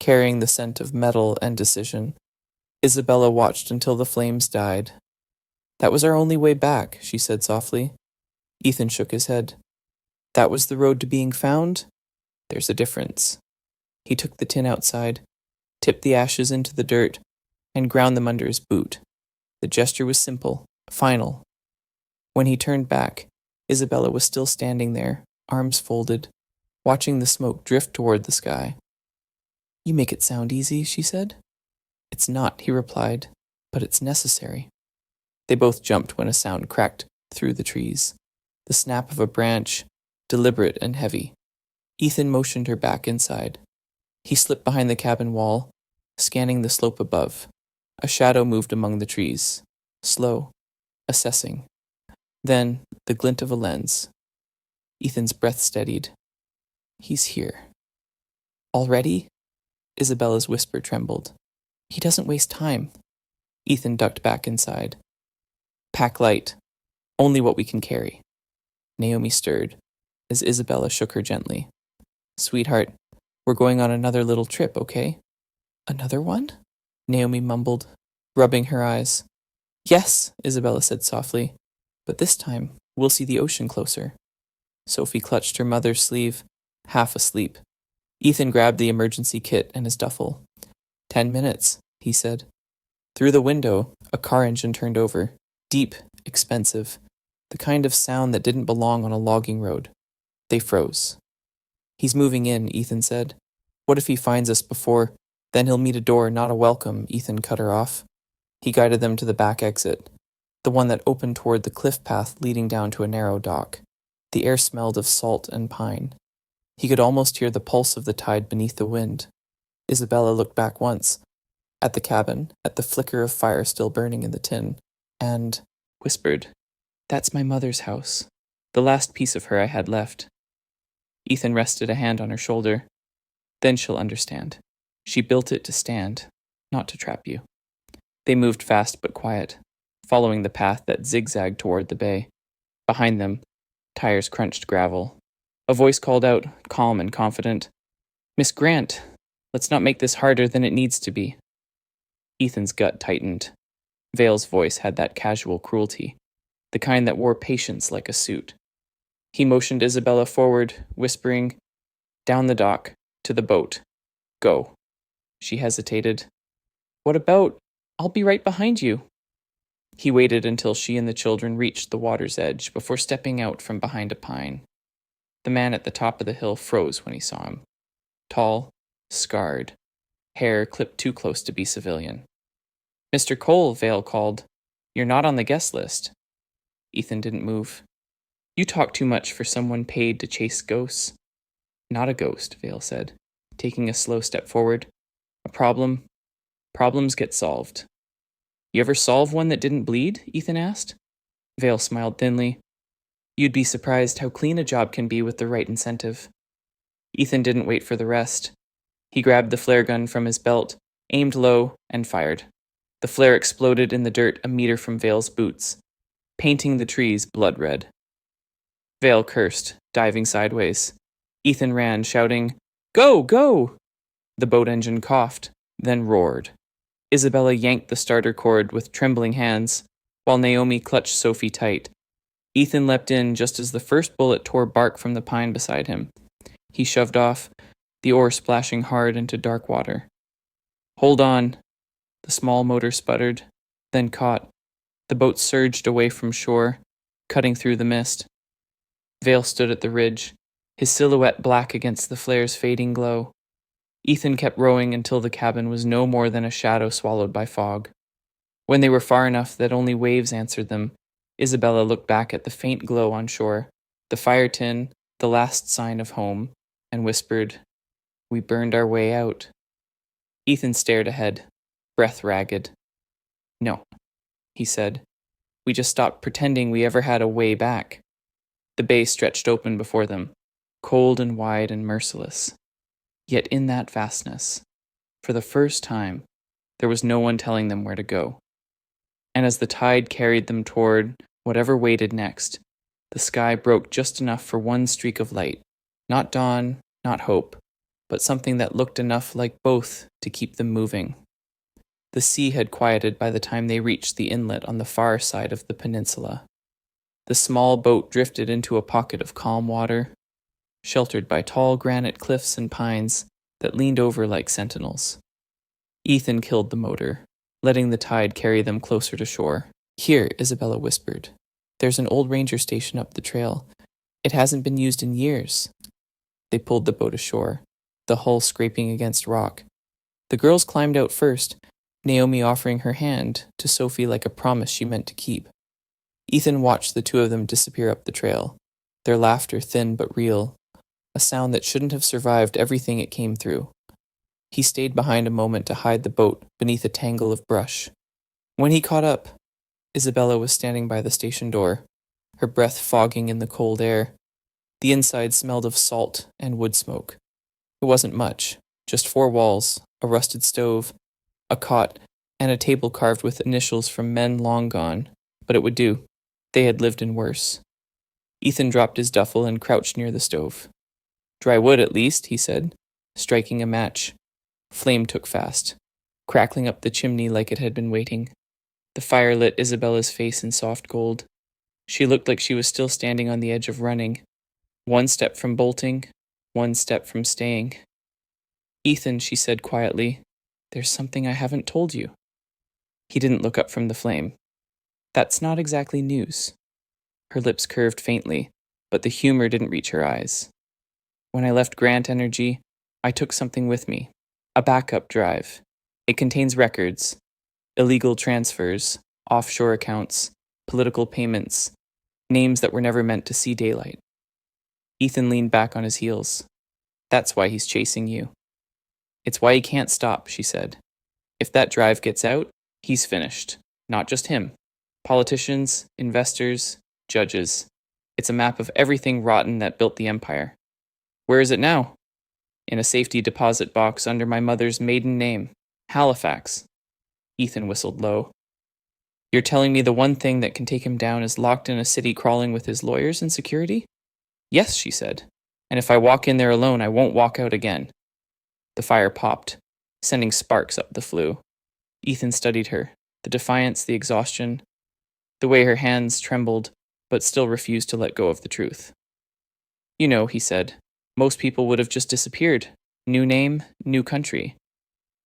carrying the scent of metal and decision. Isabella watched until the flames died. That was our only way back, she said softly. Ethan shook his head. That was the road to being found? There's a difference. He took the tin outside, tipped the ashes into the dirt, and ground them under his boot. The gesture was simple, final. When he turned back, Isabella was still standing there, arms folded, watching the smoke drift toward the sky. You make it sound easy, she said. It's not, he replied, but it's necessary. They both jumped when a sound cracked through the trees, the snap of a branch, deliberate and heavy. Ethan motioned her back inside. He slipped behind the cabin wall, scanning the slope above. A shadow moved among the trees, slow, assessing. Then, the glint of a lens. Ethan's breath steadied. He's here. Already? Isabella's whisper trembled. He doesn't waste time. Ethan ducked back inside. Pack light. Only what we can carry. Naomi stirred, as Isabella shook her gently. Sweetheart, we're going on another little trip, okay? Another one? Naomi mumbled, rubbing her eyes. Yes, Isabella said softly, but this time we'll see the ocean closer. Sophie clutched her mother's sleeve, half asleep. Ethan grabbed the emergency kit and his duffel. 10 minutes, he said. Through the window, a car engine turned over, deep, expensive, the kind of sound that didn't belong on a logging road. They froze. He's moving in, Ethan said. What if he finds us before? Then he'll meet a door, not a welcome, Ethan cut her off. He guided them to the back exit, the one that opened toward the cliff path leading down to a narrow dock. The air smelled of salt and pine. He could almost hear the pulse of the tide beneath the wind. Isabella looked back once, at the cabin, at the flicker of fire still burning in the tin, and whispered, That's my mother's house, the last piece of her I had left. Ethan rested a hand on her shoulder. Then she'll understand. She built it to stand, not to trap you. They moved fast but quiet, following the path that zigzagged toward the bay. Behind them, tires crunched gravel. A voice called out, calm and confident, Miss Grant, let's not make this harder than it needs to be. Ethan's gut tightened. Vale's voice had that casual cruelty, the kind that wore patience like a suit. He motioned Isabella forward, whispering, Down the dock, to the boat. Go. She hesitated. What about? I'll be right behind you. He waited until she and the children reached the water's edge before stepping out from behind a pine. The man at the top of the hill froze when he saw him. Tall, scarred, hair clipped too close to be civilian. Mr. Cole, Vale called. You're not on the guest list. Ethan didn't move. You talk too much for someone paid to chase ghosts. Not a ghost, Vale said, taking a slow step forward. A problem. Problems get solved. You ever solve one that didn't bleed? Ethan asked. Vale smiled thinly. You'd be surprised how clean a job can be with the right incentive. Ethan didn't wait for the rest. He grabbed the flare gun from his belt, aimed low, and fired. The flare exploded in the dirt a meter from Vale's boots, painting the trees blood red. Vale cursed, diving sideways. Ethan ran, shouting, Go, go! The boat engine coughed, then roared. Isabella yanked the starter cord with trembling hands. while Naomi clutched Sophie tight. Ethan leapt in just as the first bullet tore bark from the pine beside him. He shoved off, the oar splashing hard into dark water. "Hold on," the small motor sputtered, then caught. The boat surged away from shore, cutting through the mist. Vale stood at the ridge, his silhouette black against the flare's fading glow. Ethan kept rowing until the cabin was no more than a shadow swallowed by fog. When they were far enough that only waves answered them, Isabella looked back at the faint glow on shore, the fire tin, the last sign of home, and whispered, "We burned our way out." Ethan stared ahead, breath ragged. "No," he said. "We just stopped pretending we ever had a way back." The bay stretched open before them, cold and wide and merciless. Yet in that vastness, for the first time, there was no one telling them where to go. And as the tide carried them toward whatever waited next, the sky broke just enough for one streak of light. Not dawn, not hope, but something that looked enough like both to keep them moving. The sea had quieted by the time they reached the inlet on the far side of the peninsula. The small boat drifted into a pocket of calm water, sheltered by tall granite cliffs and pines that leaned over like sentinels. Ethan killed the motor, letting the tide carry them closer to shore. "Here," Isabella whispered. "There's an old ranger station up the trail. It hasn't been used in years." They pulled the boat ashore, the hull scraping against rock. The girls climbed out first, Naomi offering her hand to Sophie like a promise she meant to keep. Ethan watched the two of them disappear up the trail, their laughter thin but real, a sound that shouldn't have survived everything it came through. He stayed behind a moment to hide the boat beneath a tangle of brush. When he caught up, Isabella was standing by the station door, her breath fogging in the cold air. The inside smelled of salt and wood smoke. It wasn't much, just 4 walls, a rusted stove, a cot, and a table carved with initials from men long gone, but it would do. They had lived in worse. Ethan dropped his duffel and crouched near the stove. "Dry wood, at least," he said, striking a match. Flame took fast, crackling up the chimney like it had been waiting. The fire lit Isabella's face in soft gold. She looked like she was still standing on the edge of running. 1 step from bolting, 1 step from staying. "Ethan," she said quietly, "there's something I haven't told you." He didn't look up from the flame. "That's not exactly news." Her lips curved faintly, but the humor didn't reach her eyes. "When I left Grant Energy, I took something with me. A backup drive. It contains records, illegal transfers, offshore accounts, political payments, names that were never meant to see daylight." Ethan leaned back on his heels. "That's why he's chasing you." "It's why he can't stop," she said. "If that drive gets out, he's finished. Not just him. Politicians, investors, judges. It's a map of everything rotten that built the empire. Where is it now? In a safety deposit box under my mother's maiden name, Halifax." Ethan whistled low. "You're telling me the one thing that can take him down is locked in a city crawling with his lawyers and security?" "Yes," she said. "And if I walk in there alone, I won't walk out again." The fire popped, sending sparks up the flue. Ethan studied her, the defiance, the exhaustion, the way her hands trembled, but still refused to let go of the truth. "You know," he said, "most people would have just disappeared. New name, new country.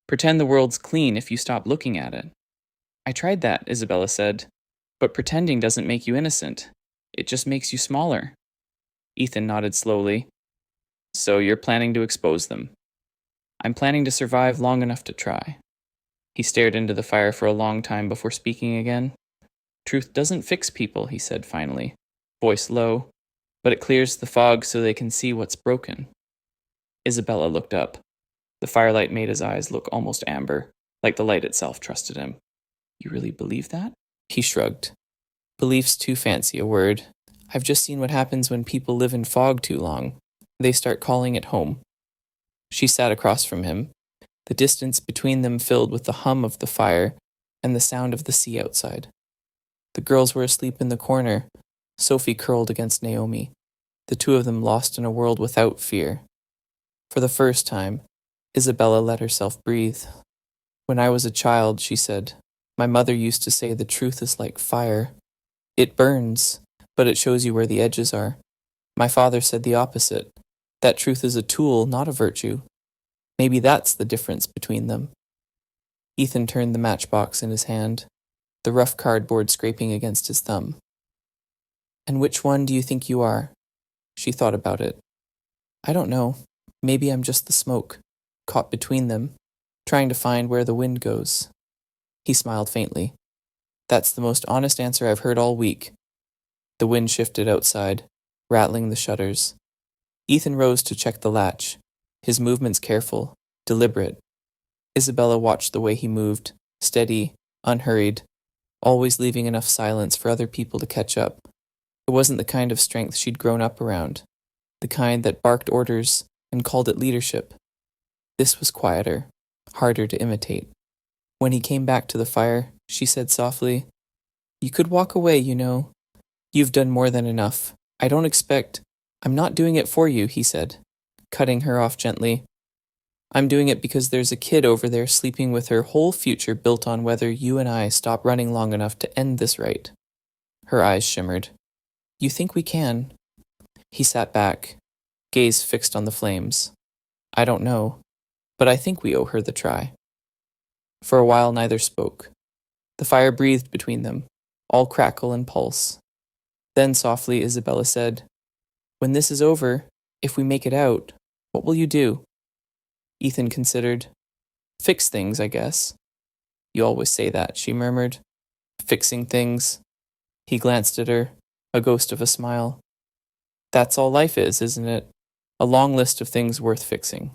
Pretend the world's clean if you stop looking at it." "I tried that," Isabella said, "but pretending doesn't make you innocent. It just makes you smaller." Ethan nodded slowly. "So you're planning to expose them?" "I'm planning to survive long enough to try." He stared into the fire for a long time before speaking again. "Truth doesn't fix people," he said finally, voice low, "but it clears the fog so they can see what's broken." Isabella looked up. The firelight made his eyes look almost amber, like the light itself trusted him. "You really believe that?" He shrugged. "Belief's too fancy a word. I've just seen what happens when people live in fog too long. They start calling it home." She sat across from him, the distance between them filled with the hum of the fire and the sound of the sea outside. The girls were asleep in the corner, Sophie curled against Naomi, the two of them lost in a world without fear. For the first time, Isabella let herself breathe. "When I was a child," she said, My mother used to say the truth is like fire. It burns, but it shows you where the edges are. My father said the opposite. That truth is a tool, not a virtue. Maybe that's the difference between them. Ethan turned the matchbox in his hand, the rough cardboard scraping against his thumb. And which one do you think you are? She thought about it. I don't know. Maybe I'm just the smoke, caught between them, trying to find where the wind goes. He smiled faintly. That's the most honest answer I've heard all week. The wind shifted outside, rattling the shutters. Ethan rose to check the latch, his movements careful, deliberate. Isabella watched the way he moved, steady, unhurried, always leaving enough silence for other people to catch up. It wasn't the kind of strength she'd grown up around, the kind that barked orders and called it leadership. This was quieter, harder to imitate. When he came back to the fire, she said softly, You could walk away, you know. You've done more than enough. I'm not doing it for you, he said, cutting her off gently. I'm doing it because there's a kid over there sleeping with her whole future built on whether you and I stop running long enough to end this right. Her eyes shimmered. You think we can? He sat back, gaze fixed on the flames. I don't know, but I think we owe her the try. For a while neither spoke. The fire breathed between them, all crackle and pulse. Then softly Isabella said, When this is over, if we make it out, what will you do? Ethan considered. Fix things, I guess. You always say that, she murmured. Fixing things. He glanced at her, a ghost of a smile. That's all life is, isn't it? A long list of things worth fixing.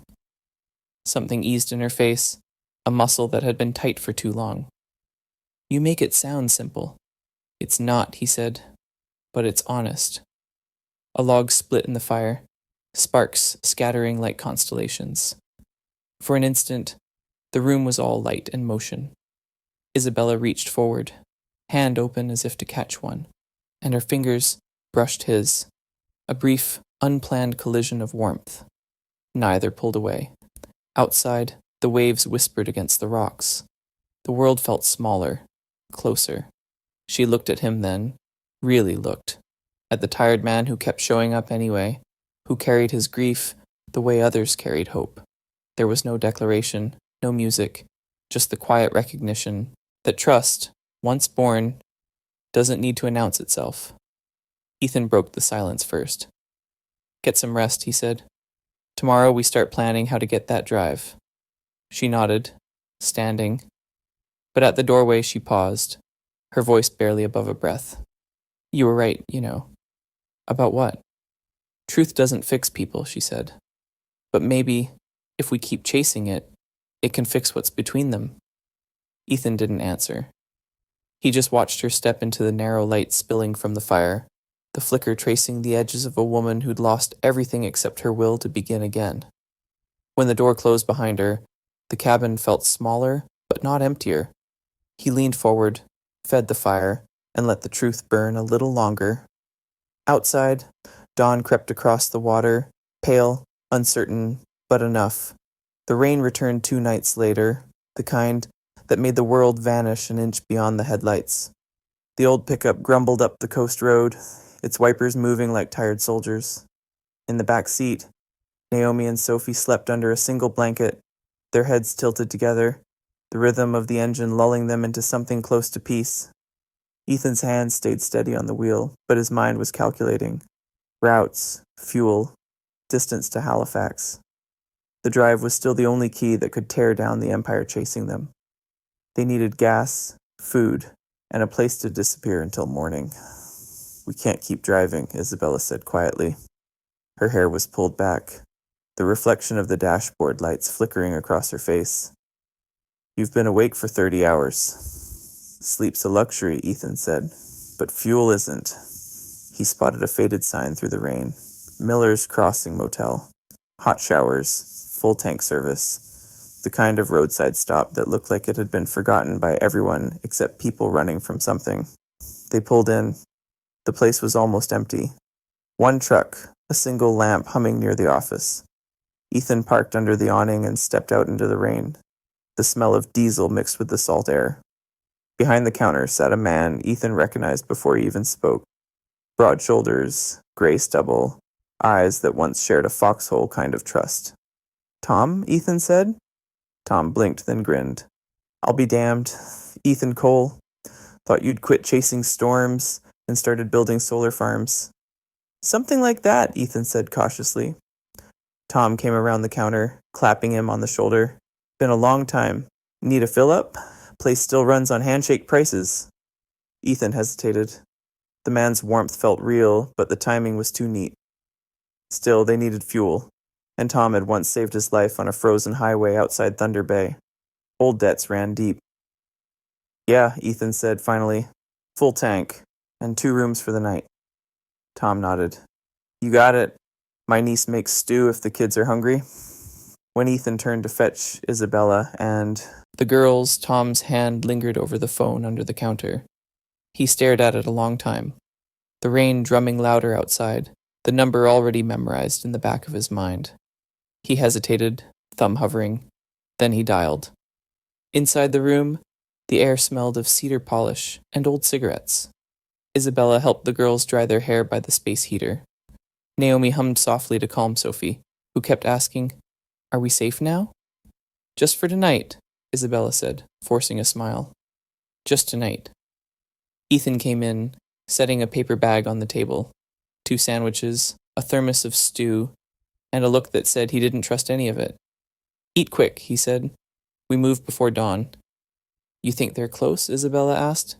Something eased in her face, a muscle that had been tight for too long. You make it sound simple. It's not, he said, but it's honest. A log split in the fire, sparks scattering like constellations. For an instant, the room was all light and motion. Isabella reached forward, hand open as if to catch one, and her fingers brushed his. A brief, unplanned collision of warmth. Neither pulled away. Outside, the waves whispered against the rocks. The world felt smaller, closer. She looked at him then, really looked, at the tired man who kept showing up anyway, who carried his grief the way others carried hope. There was no declaration, no music, just the quiet recognition that trust, once born, doesn't need to announce itself. Ethan broke the silence first. Get some rest, he said. Tomorrow we start planning how to get that drive. She nodded, standing. But at the doorway she paused, her voice barely above a breath. You were right, you know. About what? Truth doesn't fix people, she said. But maybe, if we keep chasing it, it can fix what's between them. Ethan didn't answer. He just watched her step into the narrow light spilling from the fire, the flicker tracing the edges of a woman who'd lost everything except her will to begin again. When the door closed behind her, the cabin felt smaller, but not emptier. He leaned forward, fed the fire, and let the truth burn a little longer. Outside, dawn crept across the water, pale, uncertain, but enough. The rain returned 2 nights later, the kind that made the world vanish an inch beyond the headlights. The old pickup grumbled up the coast road, its wipers moving like tired soldiers. In the back seat, Naomi and Sophie slept under a single blanket, their heads tilted together, the rhythm of the engine lulling them into something close to peace. Ethan's hands stayed steady on the wheel, but his mind was calculating. Routes, fuel, distance to Halifax. The drive was still the only key that could tear down the empire chasing them. They needed gas, food, and a place to disappear until morning. We can't keep driving, Isabella said quietly. Her hair was pulled back, the reflection of the dashboard lights flickering across her face. You've been awake for 30 hours. Sleep's a luxury, Ethan said, but fuel isn't. He spotted a faded sign through the rain. Miller's Crossing Motel. Hot showers, full tank service. The kind of roadside stop that looked like it had been forgotten by everyone except people running from something. They pulled in. The place was almost empty. One truck, a single lamp humming near the office. Ethan parked under the awning and stepped out into the rain. The smell of diesel mixed with the salt air. Behind the counter sat a man Ethan recognized before he even spoke. Broad shoulders, gray stubble, eyes that once shared a foxhole kind of trust. "Tom?" Ethan said. Tom blinked, then grinned. "I'll be damned. Ethan Cole. Thought you'd quit chasing storms and started building solar farms." "Something like that," Ethan said cautiously. Tom came around the counter, clapping him on the shoulder. "Been a long time. Need a fill-up? Place still runs on handshake prices." Ethan hesitated. The man's warmth felt real, but the timing was too neat. Still, they needed fuel, and Tom had once saved his life on a frozen highway outside Thunder Bay. Old debts ran deep. "Yeah," Ethan said finally. "Full tank, and 2 rooms for the night." Tom nodded. "You got it. My niece makes stew if the kids are hungry." When Ethan turned to fetch Isabella and the girls, Tom's hand lingered over the phone under the counter. He stared at it a long time, the rain drumming louder outside, the number already memorized in the back of his mind. He hesitated, thumb hovering. Then he dialed. Inside the room, the air smelled of cedar polish and old cigarettes. Isabella helped the girls dry their hair by the space heater. Naomi hummed softly to calm Sophie, who kept asking, "Are we safe now?" "Just for tonight," Isabella said, forcing a smile. "Just tonight." Ethan came in, setting a paper bag on the table. 2 sandwiches, a thermos of stew, and a look that said he didn't trust any of it. "Eat quick," he said. "We move before dawn." "You think they're close?" Isabella asked.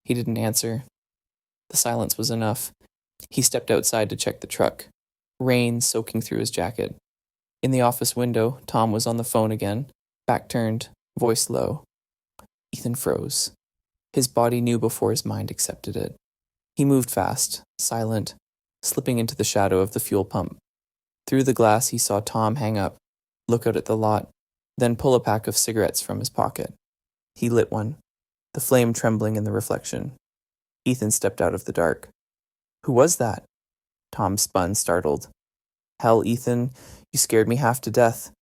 He didn't answer. The silence was enough. He stepped outside to check the truck, rain soaking through his jacket. In the office window, Tom was on the phone again, back turned, voice low. Ethan froze. His body knew before his mind accepted it. He moved fast, silent, slipping into the shadow of the fuel pump. Through the glass he saw Tom hang up, look out at the lot, then pull a pack of cigarettes from his pocket. He lit one, the flame trembling in the reflection. Ethan stepped out of the dark. "Who was that?" Tom spun, startled. "Hell, Ethan, you scared me half to death.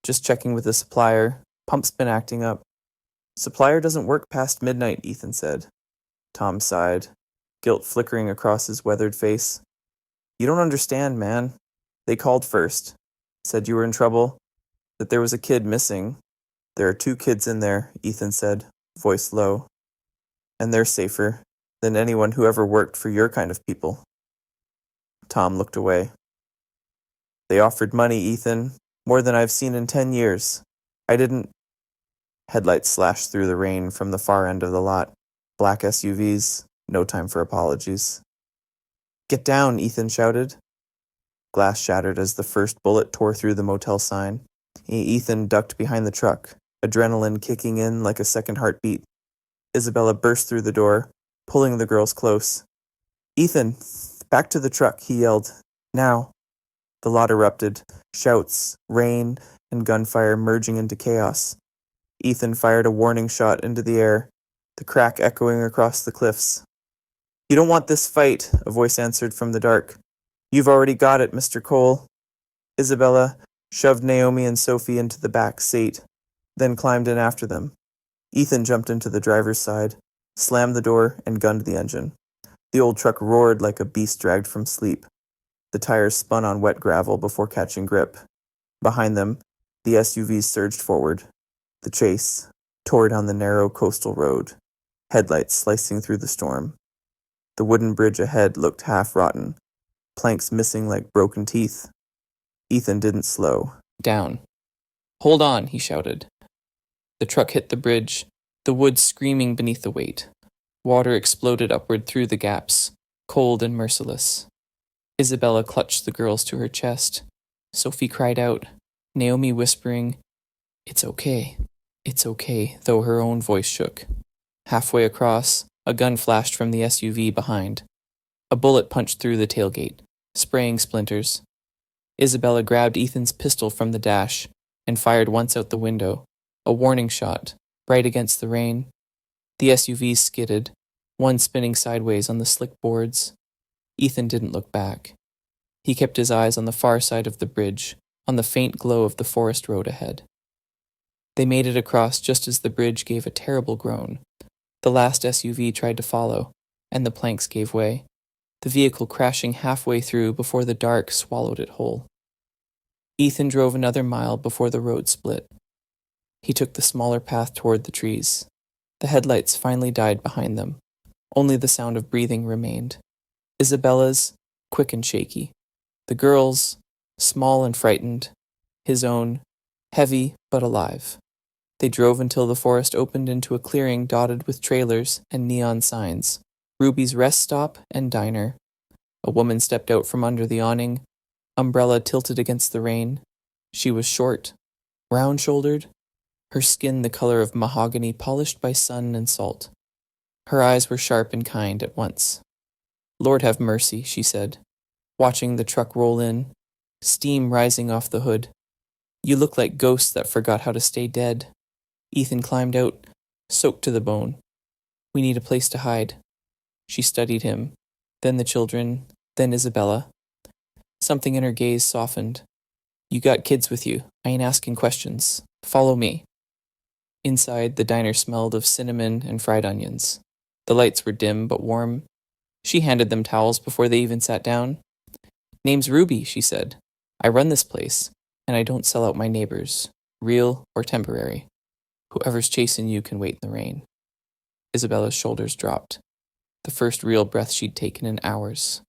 Just checking with the supplier. Pump's been acting up." "Supplier doesn't work past midnight," Ethan said. Tom sighed, guilt flickering across his weathered face. "You don't understand, man. They called first. Said you were in trouble. That there was a kid missing. There are 2 kids in there," Ethan said, voice low. "And they're safer than anyone who ever worked for your kind of people." Tom looked away. "They offered money, Ethan. More than I've seen in 10 years. I didn't..." Headlights slashed through the rain from the far end of the lot. Black SUVs. No time for apologies. "Get down," Ethan shouted. Glass shattered as the first bullet tore through the motel sign. Ethan ducked behind the truck, adrenaline kicking in like a second heartbeat. Isabella burst through the door, pulling the girls close. "Ethan, back to the truck," he yelled. "Now." The lot erupted, shouts, rain, and gunfire merging into chaos. Ethan fired a warning shot into the air, the crack echoing across the cliffs. "You don't want this fight," a voice answered from the dark. "You've already got it, Mr. Cole." Isabella shoved Naomi and Sophie into the back seat, then climbed in after them. Ethan jumped into the driver's side, slammed the door, and gunned the engine. The old truck roared like a beast dragged from sleep. The tires spun on wet gravel before catching grip. Behind them, the SUVs surged forward. The chase tore down the narrow coastal road, headlights slicing through the storm. The wooden bridge ahead looked half-rotten, planks missing like broken teeth. Ethan didn't slow. "Down." "Hold on," he shouted. The truck hit the bridge, the wood screaming beneath the weight. Water exploded upward through the gaps, cold and merciless. Isabella clutched the girls to her chest. Sophie cried out, Naomi whispering, "It's okay, it's okay," though her own voice shook. Halfway across, a gun flashed from the SUV behind. A bullet punched through the tailgate, spraying splinters. Isabella grabbed Ethan's pistol from the dash and fired once out the window, a warning shot, right against the rain. The SUV skidded, one spinning sideways on the slick boards. Ethan didn't look back. He kept his eyes on the far side of the bridge, on the faint glow of the forest road ahead. They made it across just as the bridge gave a terrible groan. The last SUV tried to follow, and the planks gave way, the vehicle crashing halfway through before the dark swallowed it whole. Ethan drove another mile before the road split. He took the smaller path toward the trees. The headlights finally died behind them. Only the sound of breathing remained. Isabella's, quick and shaky. The girl's, small and frightened. His own, heavy but alive. They drove until the forest opened into a clearing dotted with trailers and neon signs. Ruby's rest stop and diner. A woman stepped out from under the awning, umbrella tilted against the rain. She was short, round-shouldered, her skin the color of mahogany polished by sun and salt. Her eyes were sharp and kind at once. "Lord have mercy," she said, watching the truck roll in, steam rising off the hood. "You look like ghosts that forgot how to stay dead." Ethan climbed out, soaked to the bone. "We need a place to hide." She studied him, then the children, then Isabella. Something in her gaze softened. "You got kids with you. I ain't asking questions. Follow me." Inside, the diner smelled of cinnamon and fried onions. The lights were dim but warm. She handed them towels before they even sat down. "Name's Ruby," she said. "I run this place, and I don't sell out my neighbors, real or temporary. Whoever's chasing you can wait in the rain." Isabella's shoulders dropped, the first real breath she'd taken in hours.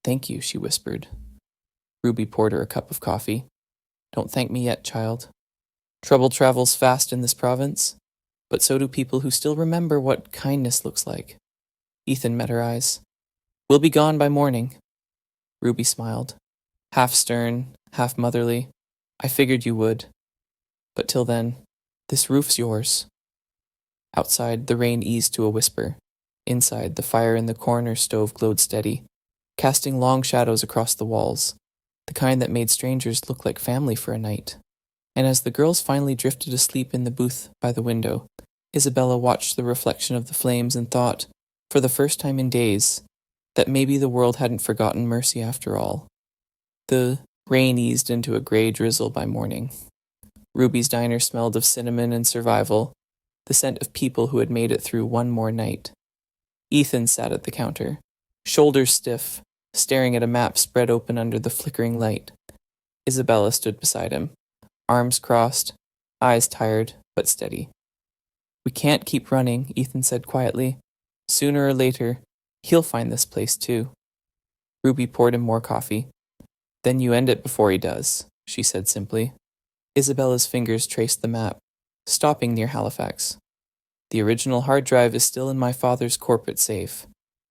"Thank you," she whispered. Ruby poured her a cup of coffee. "Don't thank me yet, child. Trouble travels fast in this province, but so do people who still remember what kindness looks like." Ethan met her eyes. "We'll be gone by morning." Ruby smiled, half stern, half motherly. "I figured you would. But till then, this roof's yours." Outside, the rain eased to a whisper. Inside, the fire in the corner stove glowed steady, casting long shadows across the walls, the kind that made strangers look like family for a night. And as the girls finally drifted asleep in the booth by the window, Isabella watched the reflection of the flames and thought, for the first time in days, that maybe the world hadn't forgotten mercy after all. The rain eased into a gray drizzle by morning. Ruby's diner smelled of cinnamon and survival, the scent of people who had made it through one more night. Ethan sat at the counter, shoulders stiff, staring at a map spread open under the flickering light. Isabella stood beside him, arms crossed, eyes tired but steady. "We can't keep running," Ethan said quietly. "Sooner or later, he'll find this place too." Ruby poured him more coffee. "Then you end it before he does," she said simply. Isabella's fingers traced the map, stopping near Halifax. "The original hard drive is still in my father's corporate safe.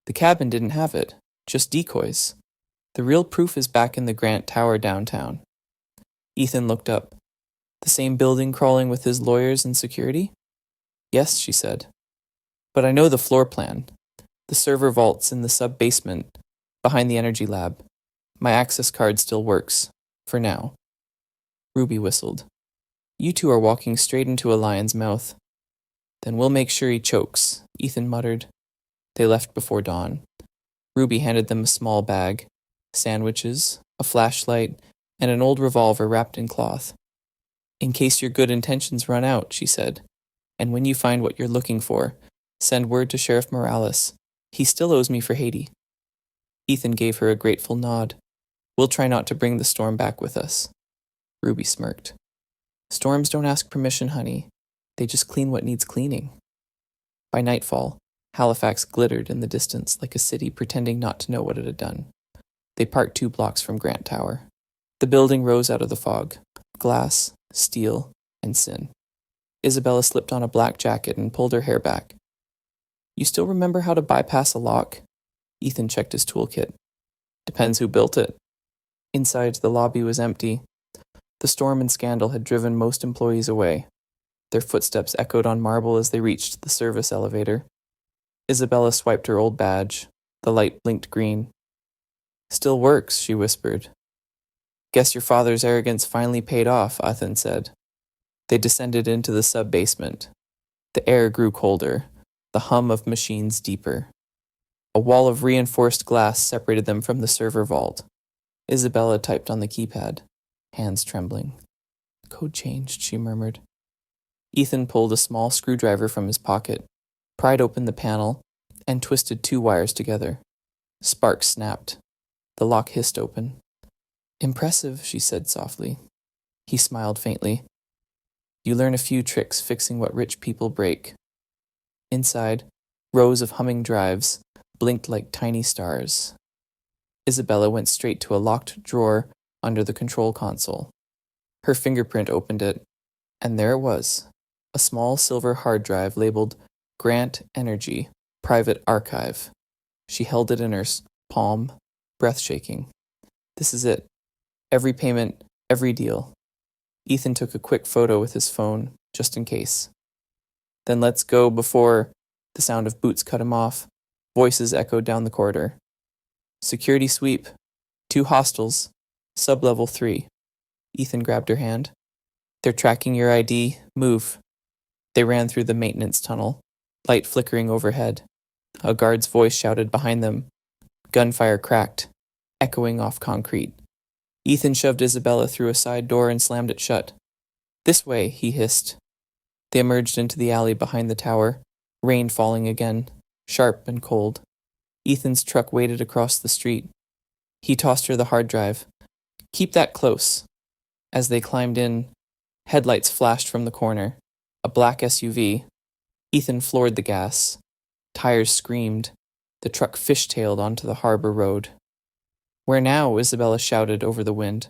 The cabin didn't have it, just decoys. The real proof is back in the Grant Tower downtown." Ethan looked up. "The same building crawling with his lawyers and security?" "Yes," she said. "But I know the floor plan. The server vault's in the sub-basement, behind the energy lab. My access card still works, for now." Ruby whistled. "You two are walking straight into a lion's mouth." "Then we'll make sure he chokes," Ethan muttered. They left before dawn. Ruby handed them a small bag, sandwiches, a flashlight, and an old revolver wrapped in cloth. "In case your good intentions run out," she said. "And when you find what you're looking for, send word to Sheriff Morales. He still owes me for Haiti." Ethan gave her a grateful nod. "We'll try not to bring the storm back with us." Ruby smirked. "Storms don't ask permission, honey. They just clean what needs cleaning." By nightfall, Halifax glittered in the distance like a city pretending not to know what it had done. They parked 2 blocks from Grant Tower. The building rose out of the fog, glass, steel, and sin. Isabella slipped on a black jacket and pulled her hair back. "You still remember how to bypass a lock?" Ethan checked his toolkit. "Depends who built it." Inside, the lobby was empty. The storm and scandal had driven most employees away. Their footsteps echoed on marble as they reached the service elevator. Isabella swiped her old badge. The light blinked green. "Still works," she whispered. "Guess your father's arrogance finally paid off," Ethan said. They descended into the sub-basement. The air grew colder, the hum of machines deeper. A wall of reinforced glass separated them from the server vault. Isabella typed on the keypad, hands trembling. "Code changed," she murmured. Ethan pulled a small screwdriver from his pocket. pried open the panel, and twisted 2 wires together. Sparks snapped. The lock hissed open. "Impressive," she said softly. He smiled faintly. "You learn a few tricks fixing what rich people break." Inside, rows of humming drives blinked like tiny stars. Isabella went straight to a locked drawer under the control console. Her fingerprint opened it, and there it was, a small silver hard drive labeled Grant Energy, Private Archive. She held it in her palm, breath shaking. "This is it. Every payment, every deal." Ethan took a quick photo with his phone, just in case. "Then let's go before..." The sound of boots cut him off. Voices echoed down the corridor. "Security sweep. 2 hostiles. Sub-level 3. Ethan grabbed her hand. "They're tracking your ID. Move." They ran through the maintenance tunnel, light flickering overhead. A guard's voice shouted behind them. Gunfire cracked, echoing off concrete. Ethan shoved Isabella through a side door and slammed it shut. "This way," he hissed. They emerged into the alley behind the tower, rain falling again, sharp and cold. Ethan's truck waited across the street. He tossed her the hard drive. "Keep that close." As they climbed in, headlights flashed from the corner. A black SUV. Ethan floored the gas. Tires screamed. The truck fishtailed onto the harbor road. "Where now?" Isabella shouted over the wind.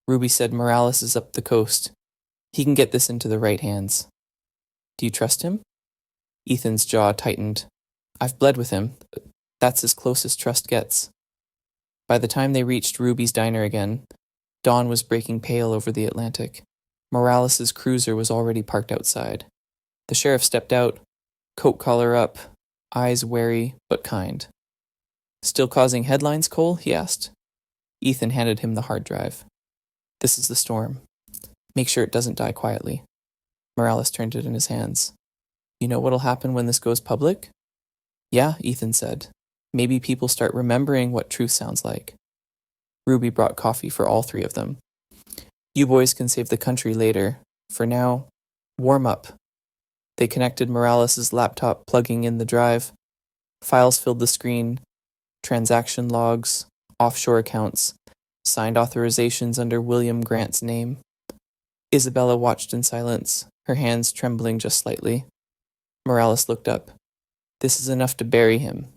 Ruby said Morales is up the coast. He can get this into the right hands. "Do you trust him?" Ethan's jaw tightened. "I've bled with him. That's as close as trust gets." By the time they reached Ruby's diner again, dawn was breaking pale over the Atlantic. Morales' cruiser was already parked outside. The sheriff stepped out, coat collar up, eyes wary but kind. "Still causing headlines, Cole?" he asked. Ethan handed him the hard drive. "This is the storm. Make sure it doesn't die quietly." Morales turned it in his hands. "You know what'll happen when this goes public?" "Yeah," Ethan said. "Maybe people start remembering what truth sounds like." Ruby brought coffee for all 3 of them. "You boys can save the country later. For now, warm up." They connected Morales' laptop, plugging in the drive. Files filled the screen. Transaction logs, offshore accounts, signed authorizations under William Grant's name. Isabella watched in silence, her hands trembling just slightly. Morales looked up. "This is enough to bury him."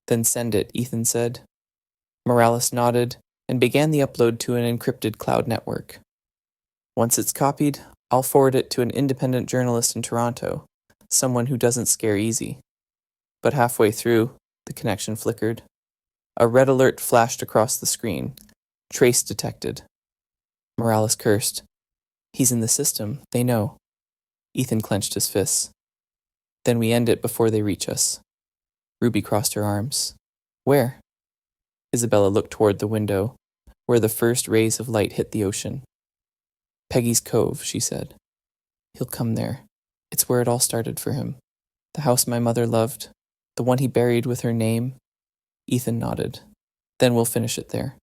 "Then send it," Ethan said. Morales nodded and began the upload to an encrypted cloud network. "Once it's copied, I'll forward it to an independent journalist in Toronto, someone who doesn't scare easy." But halfway through, the connection flickered. A red alert flashed across the screen. "Trace detected." Morales cursed. "He's in the system. They know." Ethan clenched his fists. "Then we end it before they reach us." Ruby crossed her arms. "Where?" Isabella looked toward the window, where the first rays of light hit the ocean. "Peggy's Cove," she said. "He'll come there. It's where it all started for him. The house my mother loved, the one he buried with her name." Ethan nodded. "Then we'll finish it there."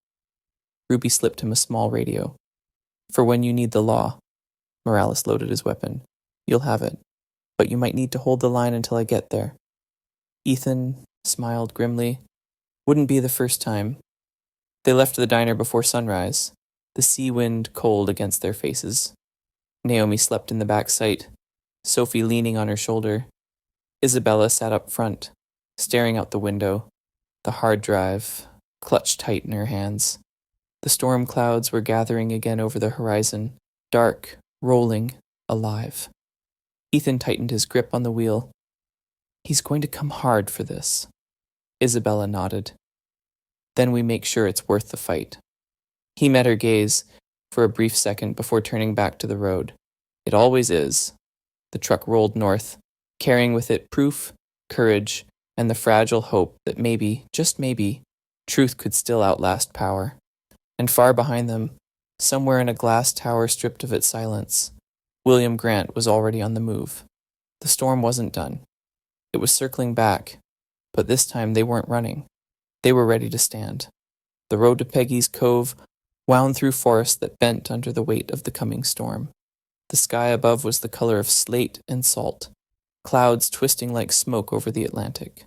Ruby slipped him a small radio. "For when you need the law." Morales loaded his weapon. "You'll have it. But you might need to hold the line until I get there." Ethan smiled grimly. Wouldn't be the first time. They left the diner before sunrise, the sea wind cold against their faces. Naomi slept in the back seat, Sophie leaning on her shoulder. Isabella sat up front, staring out the window, the hard drive clutched tight in her hands. The storm clouds were gathering again over the horizon, dark, rolling, alive. Ethan tightened his grip on the wheel. "He's going to come hard for this." Isabella nodded. "Then we make sure it's worth the fight." He met her gaze for a brief second before turning back to the road. "It always is." The truck rolled north, carrying with it proof, courage, and the fragile hope that maybe, just maybe, truth could still outlast power. And far behind them, somewhere in a glass tower stripped of its silence, William Grant was already on the move. The storm wasn't done. It was circling back, but this time they weren't running. They were ready to stand. The road to Peggy's Cove wound through forests that bent under the weight of the coming storm. The sky above was the color of slate and salt. clouds twisting like smoke over the Atlantic.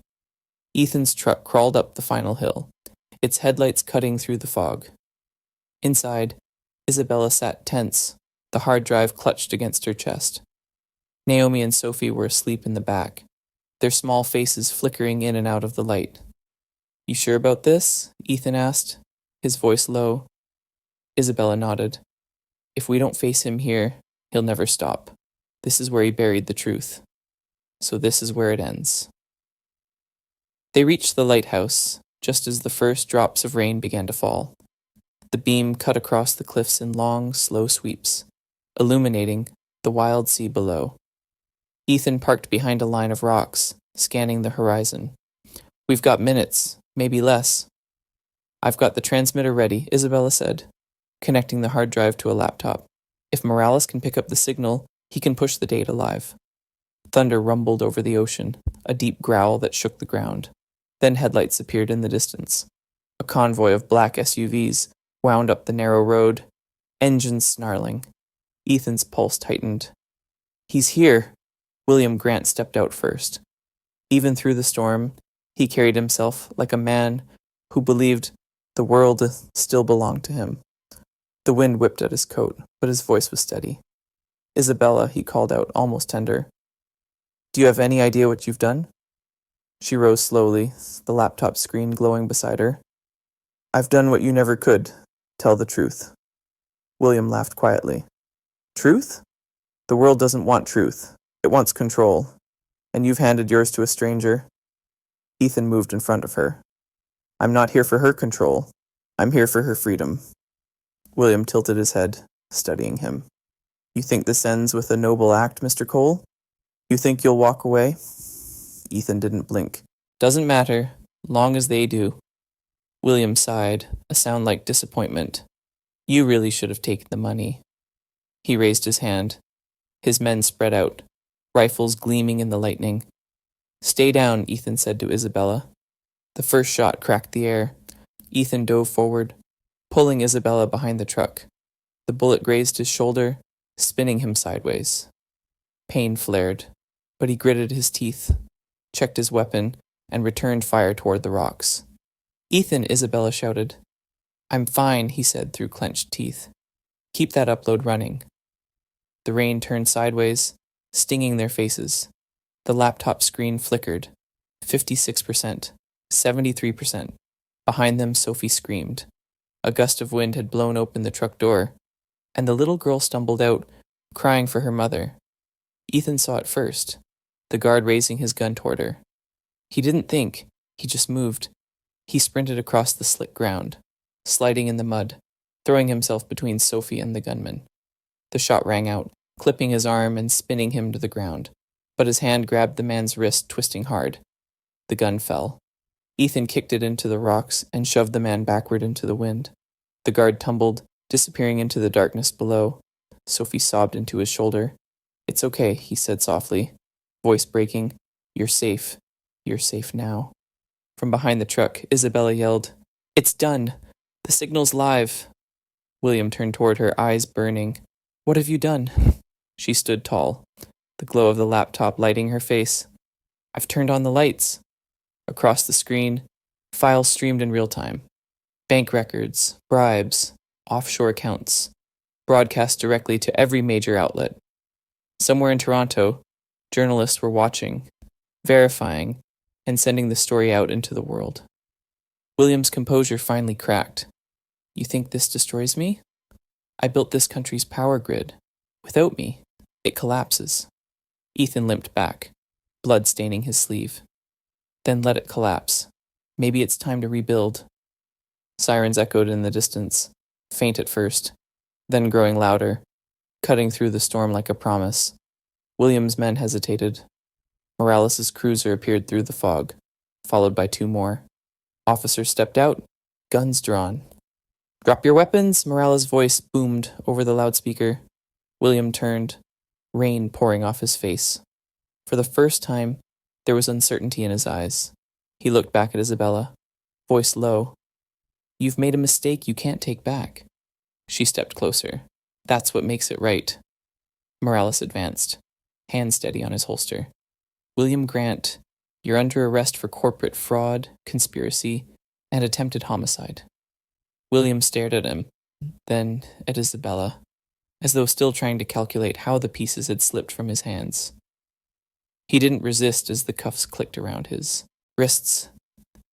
Ethan's truck crawled up the final hill, its headlights cutting through the fog. Inside, Isabella sat tense, the hard drive clutched against her chest. Naomi and Sophie were asleep in the back, their small faces flickering in and out of the light. "You sure about this?" Ethan asked, his voice low. Isabella nodded. "If we don't face him here, he'll never stop. This is where he buried the truth. So this is where it ends." They reached the lighthouse, just as the first drops of rain began to fall. The beam cut across the cliffs in long, slow sweeps, illuminating the wild sea below. Ethan parked behind a line of rocks, scanning the horizon. "We've got minutes, maybe less." "I've got the transmitter ready," Isabella said, connecting the hard drive to a laptop. "If Morales can pick up the signal, he can push the data live." Thunder rumbled over the ocean, a deep growl that shook the ground. Then headlights appeared in the distance. A convoy of black SUVs wound up the narrow road, engines snarling. Ethan's pulse tightened. "He's here!" William Grant stepped out first. Even through the storm, he carried himself like a man who believed the world still belonged to him. The wind whipped at his coat, but his voice was steady. "Isabella," he called out, almost tender. "Do you have any idea what you've done?" She rose slowly, the laptop screen glowing beside her. "I've done what you never could. Tell the truth." William laughed quietly. "Truth? The world doesn't want truth. It wants control. And you've handed yours to a stranger." Ethan moved in front of her. "I'm not here for her control. I'm here for her freedom." William tilted his head, studying him. "You think this ends with a noble act, Mr. Cole? You think you'll walk away?" Ethan didn't blink. "Doesn't matter, long as they do." William sighed, a sound like disappointment. "You really should have taken the money." He raised his hand. His men spread out, rifles gleaming in the lightning. "Stay down," Ethan said to Isabella. The first shot cracked the air. Ethan dove forward, pulling Isabella behind the truck. The bullet grazed his shoulder, spinning him sideways. Pain flared, but he gritted his teeth, checked his weapon, and returned fire toward the rocks. "Ethan," Isabella shouted. "I'm fine," he said through clenched teeth. "Keep that upload running." The rain turned sideways, stinging their faces. The laptop screen flickered. 56%, 73%. Behind them, Sophie screamed. A gust of wind had blown open the truck door, and the little girl stumbled out, crying for her mother. Ethan saw it first, the guard raising his gun toward her. He didn't think, he just moved. He sprinted across the slick ground, sliding in the mud, throwing himself between Sophie and the gunman. The shot rang out, clipping his arm and spinning him to the ground, but his hand grabbed the man's wrist, twisting hard. The gun fell. Ethan kicked it into the rocks and shoved the man backward into the wind. The guard tumbled, disappearing into the darkness below. Sophie sobbed into his shoulder. "It's okay," he said softly, voice breaking. "You're safe. You're safe now." From behind the truck, Isabella yelled, "It's done! The signal's live!" William turned toward her, eyes burning. "What have you done?" She stood tall, the glow of the laptop lighting her face. "I've turned on the lights." Across the screen, files streamed in real time. Bank records, bribes, offshore accounts, broadcast directly to every major outlet. Somewhere in Toronto, journalists were watching, verifying, and sending the story out into the world. William's composure finally cracked. "You think this destroys me? I built this country's power grid. Without me, it collapses." Ethan limped back, blood staining his sleeve. "Then let it collapse. Maybe it's time to rebuild." Sirens echoed in the distance, faint at first, then growing louder, cutting through the storm like a promise. William's men hesitated. Morales' cruiser appeared through the fog, followed by two more. Officers stepped out, guns drawn. "Drop your weapons!" Morales' voice boomed over the loudspeaker. William turned, rain pouring off his face. For the first time, there was uncertainty in his eyes. He looked back at Isabella, voice low. "You've made a mistake you can't take back." She stepped closer. "That's what makes it right." Morales advanced, hand steady on his holster. William Grant, you're under arrest for corporate fraud, conspiracy, and attempted homicide. William stared at him, then at Isabella, as though still trying to calculate how the pieces had slipped from his hands. He didn't resist as the cuffs clicked around his wrists.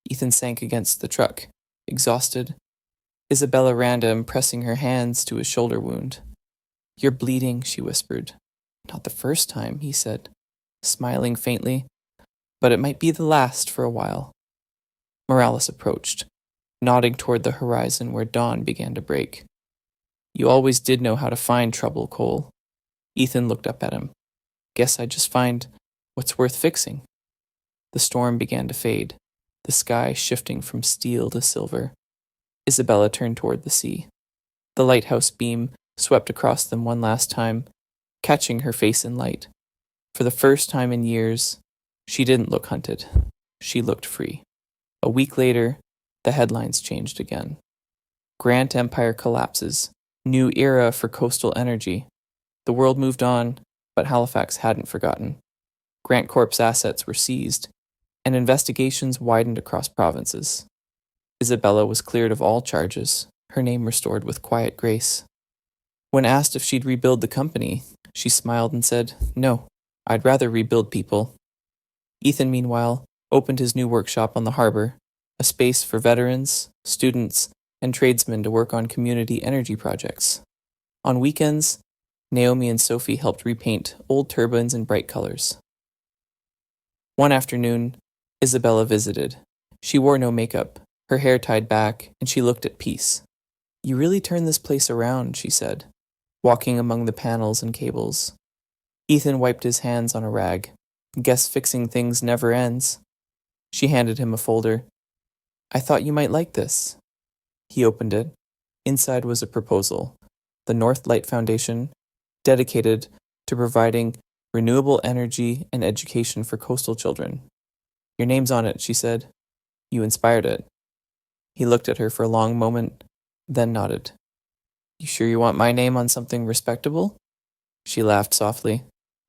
Ethan sank against the truck, exhausted. Isabella ran to him, pressing her hands to his shoulder wound. You're bleeding, she whispered. Not the first time, he said, smiling faintly, but it might be the last for a while. Morales approached, nodding toward the horizon where dawn began to break. You always did know how to find trouble, Cole. Ethan looked up at him. Guess I just find what's worth fixing. The storm began to fade, the sky shifting from steel to silver. Isabella turned toward the sea. The lighthouse beam swept across them one last time, catching her face in light. For the first time in years, she didn't look hunted. She looked free. A week later, the headlines changed again. Grant Empire collapses. New era for coastal energy. The world moved on, but Halifax hadn't forgotten. Grant Corp's assets were seized, and investigations widened across provinces. Isabella was cleared of all charges, her name restored with quiet grace. When asked if she'd rebuild the company, she smiled and said, No, I'd rather rebuild people. Ethan, meanwhile, opened his new workshop on the harbor, a space for veterans, students, and tradesmen to work on community energy projects. On weekends, Naomi and Sophie helped repaint old turbines in bright colors. One afternoon, Isabella visited. She wore no makeup, her hair tied back, and she looked at peace. You really turned this place around, she said, walking among the panels and cables. Ethan wiped his hands on a rag. Guess fixing things never ends. She handed him a folder. I thought you might like this. He opened it. Inside was a proposal. The North Light Foundation, dedicated to providing renewable energy and education for coastal children. Your name's on it, she said. You inspired it. He looked at her for a long moment, then nodded. You sure you want my name on something respectable? She laughed softly.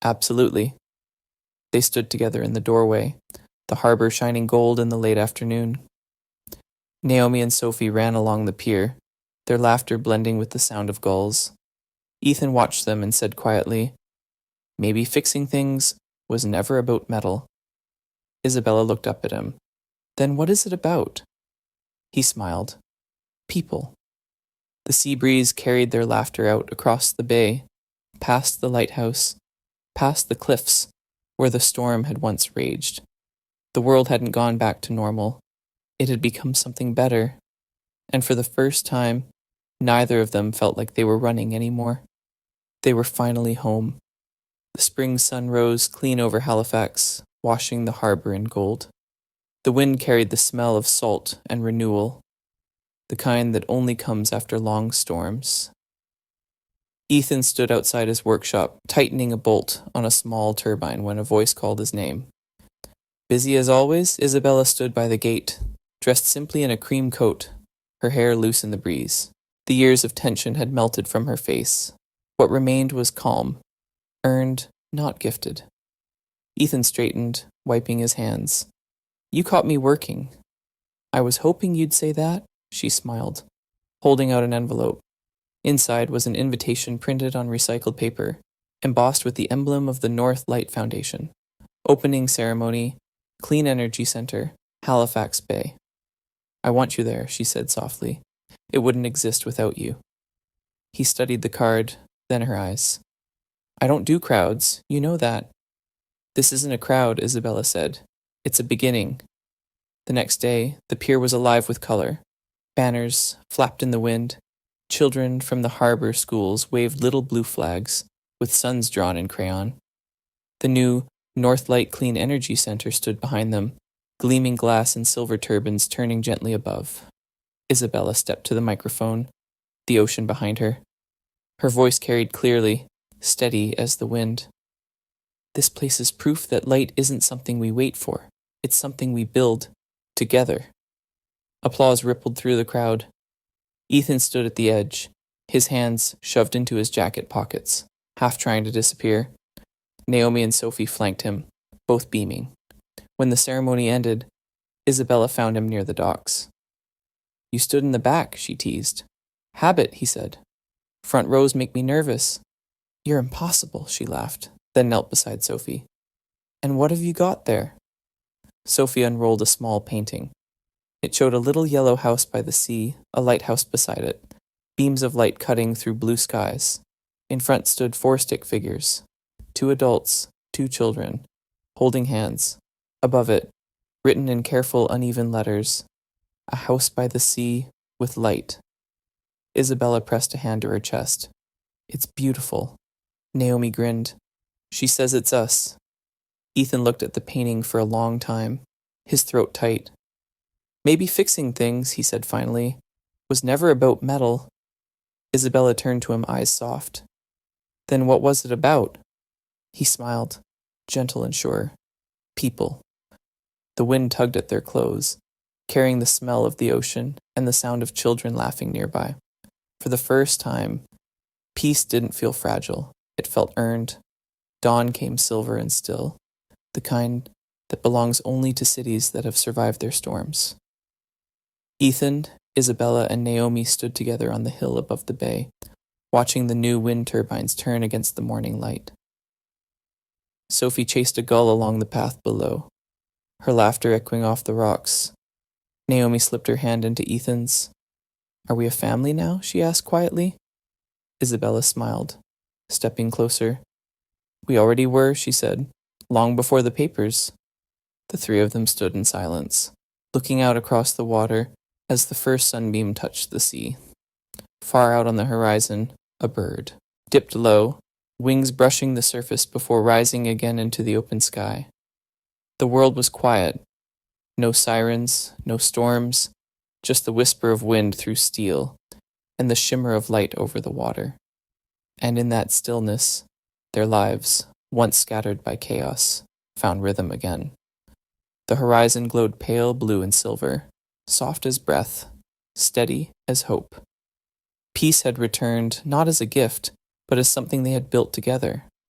Absolutely. They stood together in the doorway, the harbor shining gold in the late afternoon. Naomi and Sophie ran along the pier, their laughter blending with the sound of gulls. Ethan watched them and said quietly, Maybe fixing things was never about metal. Isabella looked up at him. Then what is it about? He smiled. People. The sea breeze carried their laughter out across the bay, past the lighthouse, past the cliffs where the storm had once raged. The world hadn't gone back to normal. It had become something better, and for the first time, neither of them felt like they were running anymore. They were finally home. The spring sun rose clean over Halifax, washing the harbor in gold. The wind carried the smell of salt and renewal, the kind that only comes after long storms. Ethan stood outside his workshop, tightening a bolt on a small turbine when a voice called his name. Busy as always, Isabella stood by the gate, dressed simply in a cream coat, her hair loose in the breeze. The years of tension had melted from her face. What remained was calm, earned, not gifted. Ethan straightened, wiping his hands. You caught me working. I was hoping you'd say that, she smiled, holding out an envelope. Inside was an invitation printed on recycled paper, embossed with the emblem of the North Light Foundation. Opening ceremony, Clean Energy Center, Halifax Bay. I want you there, she said softly. It wouldn't exist without you. He studied the card, then her eyes. I don't do crowds, you know that. This isn't a crowd, Isabella said. It's a beginning. The next day, the pier was alive with color. Banners flapped in the wind. Children from the harbor schools waved little blue flags, with suns drawn in crayon. The new North Light Clean Energy Center stood behind them, gleaming glass and silver turbines turning gently above. Isabella stepped to the microphone, the ocean behind her. Her voice carried clearly, steady as the wind. This place is proof that light isn't something we wait for. It's something we build, together. Applause rippled through the crowd. Ethan stood at the edge, his hands shoved into his jacket pockets, half trying to disappear. Naomi and Sophie flanked him, both beaming. When the ceremony ended, Isabella found him near the docks. You stood in the back, she teased. Habit, he said. Front rows make me nervous. You're impossible, she laughed, then knelt beside Sophie. And what have you got there? Sophie unrolled a small painting. It showed a little yellow house by the sea, a lighthouse beside it, beams of light cutting through blue skies. In front stood 4 stick figures, 2 adults, 2 children, holding hands. Above it, written in careful, uneven letters, a house by the sea with light. Isabella pressed a hand to her chest. It's beautiful. Naomi grinned. She says it's us. Ethan looked at the painting for a long time, his throat tight. Maybe fixing things, he said finally, was never about metal. Isabella turned to him, eyes soft. Then what was it about? He smiled, gentle and sure. People. The wind tugged at their clothes, carrying the smell of the ocean and the sound of children laughing nearby. For the first time, peace didn't feel fragile. It felt earned. Dawn came silver and still, the kind that belongs only to cities that have survived their storms. Ethan, Isabella, and Naomi stood together on the hill above the bay, watching the new wind turbines turn against the morning light. Sophie chased a gull along the path below, her laughter echoing off the rocks. Naomi slipped her hand into Ethan's. Are we a family now? She asked quietly. Isabella smiled, stepping closer. We already were, she said, long before the papers. The 3 of them stood in silence, looking out across the water as the first sunbeam touched the sea. Far out on the horizon, a bird, dipped low, wings brushing the surface before rising again into the open sky. The world was quiet. No sirens, no storms, just the whisper of wind through steel and the shimmer of light over the water. And in that stillness, their lives, once scattered by chaos, found rhythm again. The horizon glowed pale blue and silver, soft as breath, steady as hope. Peace had returned not as a gift, but as something they had built together.